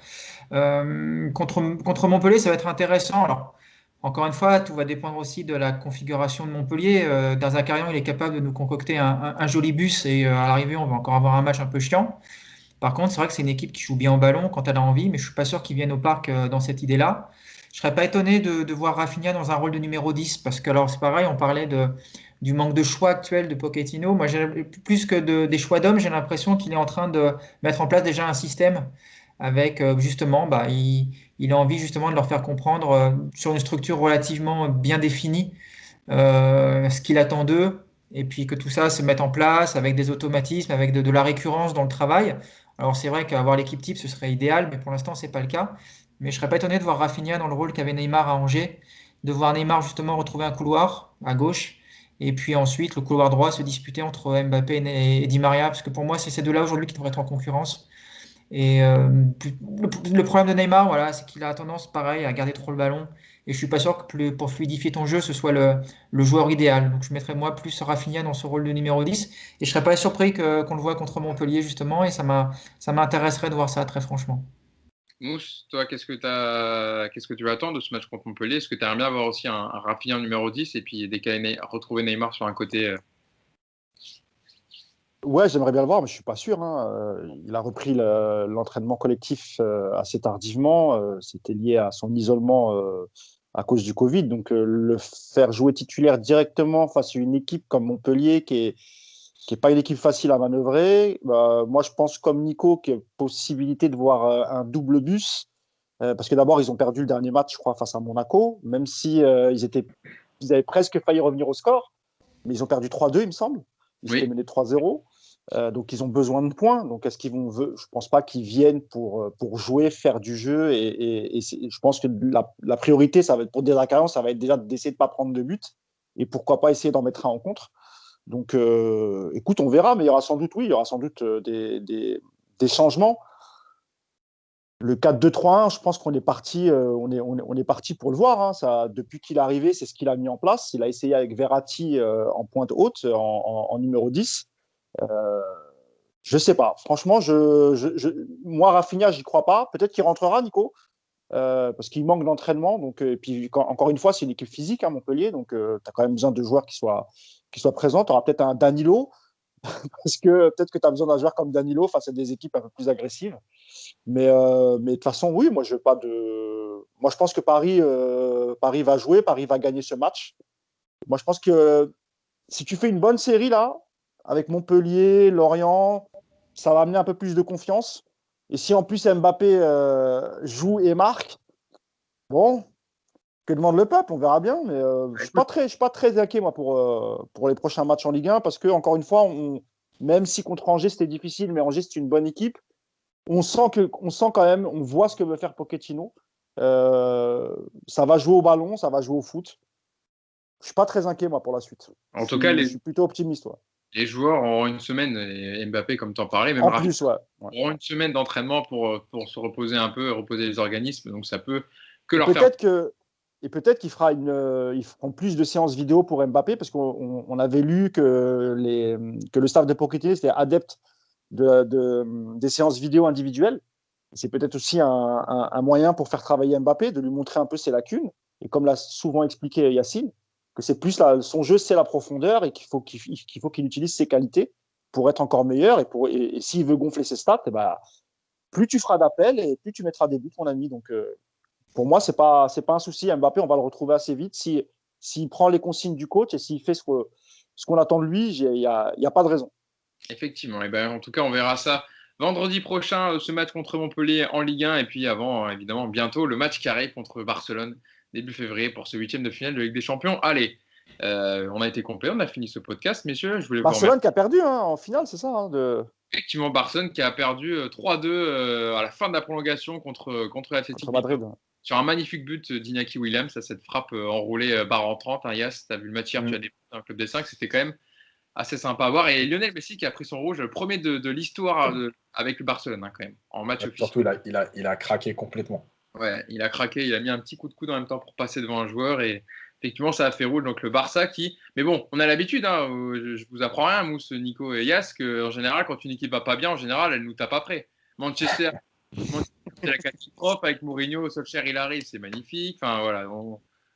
[SPEAKER 2] Contre Montpellier, ça va être intéressant. Alors, encore une fois, tout va dépendre aussi de la configuration de Montpellier. Zakarian, il est capable de nous concocter un joli bus et à l'arrivée, on va encore avoir un match un peu chiant. Par contre, c'est vrai que c'est une équipe qui joue bien au ballon quand elle a envie, mais je ne suis pas sûr qu'ils viennent au parc dans cette idée-là. Je ne serais pas étonné de voir Rafinha dans un rôle de numéro 10 parce que, alors, c'est pareil, on parlait du manque de choix actuel de Pochettino. Moi, plus que des choix d'hommes, j'ai l'impression qu'il est en train de mettre en place déjà un système avec justement, il a envie justement de leur faire comprendre sur une structure relativement bien définie ce qu'il attend d'eux et puis que tout ça se mette en place avec des automatismes, avec de la récurrence dans le travail. Alors c'est vrai qu'avoir l'équipe type, ce serait idéal, mais pour l'instant, c'est pas le cas. Mais je serais pas étonné de voir Rafinha dans le rôle qu'avait Neymar à Angers, de voir Neymar justement retrouver un couloir à gauche et puis ensuite le couloir droit se disputer entre Mbappé et Di Maria, parce que pour moi, c'est ces deux-là aujourd'hui qui devraient être en concurrence. Et le problème de Neymar, voilà, c'est qu'il a tendance, pareil, à garder trop le ballon. Et je suis pas sûr que pour fluidifier ton jeu, ce soit le joueur idéal. Donc je mettrais moi plus Rafinha dans ce rôle de numéro 10. Et je serais pas surpris qu'on le voit contre Montpellier, justement. Et ça m'intéresserait de voir ça, très franchement.
[SPEAKER 1] Mousse, toi, qu'est-ce que tu attends de ce match contre Montpellier? Est-ce que tu aimerais bien avoir aussi un Rafinha numéro 10 et puis retrouver Neymar sur un côté
[SPEAKER 4] Ouais, j'aimerais bien le voir, mais je suis pas sûr, hein. Il a repris l'entraînement collectif assez tardivement. C'était lié à son isolement à cause du Covid. Donc, le faire jouer titulaire directement face à une équipe comme Montpellier, qui est pas une équipe facile à manœuvrer, bah, moi, je pense comme Nico qu'il y a possibilité de voir un double bus. Parce que d'abord, ils ont perdu le dernier match, je crois, face à Monaco, même si ils avaient presque failli revenir au score, mais ils ont perdu 3-2, il me semble. Ils étaient
[SPEAKER 1] Oui,
[SPEAKER 4] menés 3-0. Donc, ils ont besoin de points. Donc, est-ce qu'ils vont. Je ne pense pas qu'ils viennent pour jouer, faire du jeu. Et je pense que la priorité, ça va être pour Desacarian, ça va être déjà d'essayer de ne pas prendre de but. Et pourquoi pas essayer d'en mettre un en contre. Donc, écoute, on verra. Mais il y aura sans doute des changements. Le 4-2-3-1, je pense qu'on est parti, on est parti pour le voir, hein. Ça, depuis qu'il est arrivé, c'est ce qu'il a mis en place. Il a essayé avec Verratti en pointe haute, en numéro 10. Euh, je sais pas. Franchement, moi, Rafinha, j'y crois pas. Peut-être qu'il rentrera, Nico, parce qu'il manque d'entraînement. Donc, et puis, encore une fois, c'est une équipe physique, hein, Montpellier. Donc, tu as quand même besoin de joueurs qui soient présents. Tu auras peut-être un Danilo, parce que peut-être que tu as besoin d'un joueur comme Danilo face à des équipes un peu plus agressives. Mais de toute façon, oui, moi, je veux pas de. Moi, je pense que Paris va jouer, Paris va gagner ce match. Moi, je pense que si tu fais une bonne série là, avec Montpellier, Lorient, ça va amener un peu plus de confiance. Et si en plus Mbappé joue et marque, bon, que demande le peuple, on verra bien. Mais je suis pas très inquiet moi pour les prochains matchs en Ligue 1 parce que encore une fois, même si contre Angers c'était difficile, mais Angers c'est une bonne équipe. On sent quand même, on voit ce que veut faire Pochettino. Ça va jouer au ballon, ça va jouer au foot. Je suis pas très inquiet moi pour la suite.
[SPEAKER 1] en tout cas,
[SPEAKER 4] Je suis plutôt optimiste. Ouais.
[SPEAKER 1] les joueurs auront une semaine, et Mbappé, comme tu en parlais, même
[SPEAKER 4] En
[SPEAKER 1] Rafinha,
[SPEAKER 4] plus, ouais. Ouais.
[SPEAKER 1] auront une semaine d'entraînement pour se reposer un peu et reposer les organismes. Donc, ça peut que
[SPEAKER 4] Et
[SPEAKER 1] leur faire.
[SPEAKER 4] peut-être qu'il fera ils feront plus de séances vidéo pour Mbappé parce qu'on avait lu que le staff de Pochettino était adepte des séances vidéo individuelles. C'est peut-être aussi un moyen pour faire travailler Mbappé, de lui montrer un peu ses lacunes. Et comme l'a souvent expliqué Yacine, que c'est plus son jeu, c'est la profondeur et qu'il utilise ses qualités pour être encore meilleur. Et s'il veut gonfler ses stats, eh ben, plus tu feras d'appels et plus tu mettras des buts, mon ami. Donc, pour moi, c'est pas un souci. Mbappé, on va le retrouver assez vite. S'il prend les consignes du coach et s'il fait ce qu'on attend de lui, il n'y a pas de raison.
[SPEAKER 1] Effectivement. Et ben, en tout cas, on verra ça vendredi prochain, ce match contre Montpellier en Ligue 1. Et puis avant, évidemment, bientôt, le match qui arrive contre Barcelone, début février, pour ce huitième de finale de Ligue des Champions. Allez, on a été complet, on a fini ce podcast, messieurs. Je voulais vous remercier.
[SPEAKER 4] Barcelone qui a perdu hein, en finale, c'est ça
[SPEAKER 1] Effectivement, Barcelone qui a perdu 3-2 à la fin de la prolongation contre l'Athletic
[SPEAKER 4] contre Madrid.
[SPEAKER 1] sur un magnifique but d'Iñaki Williams, à cette frappe enroulée barre en 30. Hein, Yas, tu as vu le match hier, tu as débuté dans le club des 5, c'était quand même assez sympa à voir. Et Lionel Messi qui a pris son rouge, le premier de l'histoire avec le Barcelone, hein, quand même, en match officiel.
[SPEAKER 3] Surtout, il a craqué complètement.
[SPEAKER 1] Ouais, il a craqué, il a mis un petit coup de coude en même temps pour passer devant un joueur et effectivement ça a fait rouge. Donc le Barça qui. Mais bon, on a l'habitude, hein, je vous apprends rien, Mousse, Nico et Yas, qu'en général, quand une équipe va pas bien, en général, elle nous tape après. Manchester, c'est la catastrophe avec Mourinho, Solskjaer, il arrive, c'est magnifique. Enfin voilà,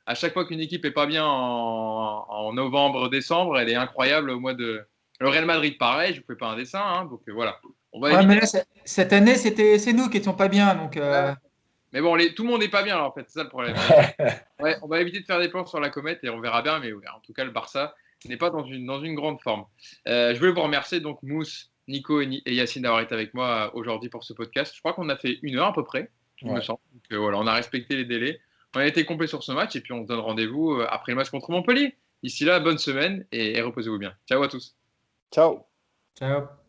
[SPEAKER 1] à chaque fois qu'une équipe est pas bien en novembre, décembre, elle est incroyable au mois de. Le Real Madrid, pareil, je ne fais pas un dessin, hein, donc voilà. On va
[SPEAKER 2] Ouais, mais
[SPEAKER 1] éviter.
[SPEAKER 2] là, cette année, c'est nous qui étions pas bien. Donc,
[SPEAKER 1] Mais bon, tout le monde n'est pas bien, alors, en fait, c'est ça le problème. Ouais, on va éviter de faire des plans sur la comète et on verra bien, mais ouais, en tout cas, le Barça n'est pas dans une grande forme. Je voulais vous remercier, donc, Mousse, Nico et Yacine d'avoir été avec moi aujourd'hui pour ce podcast. Je crois qu'on a fait 1 heure à peu près, il me semble. Donc, voilà, on a respecté les délais. On a été complet sur ce match et puis on se donne rendez-vous après le match contre Montpellier. D'ici là, bonne semaine et reposez-vous bien. Ciao à tous.
[SPEAKER 4] Ciao.
[SPEAKER 2] ciao.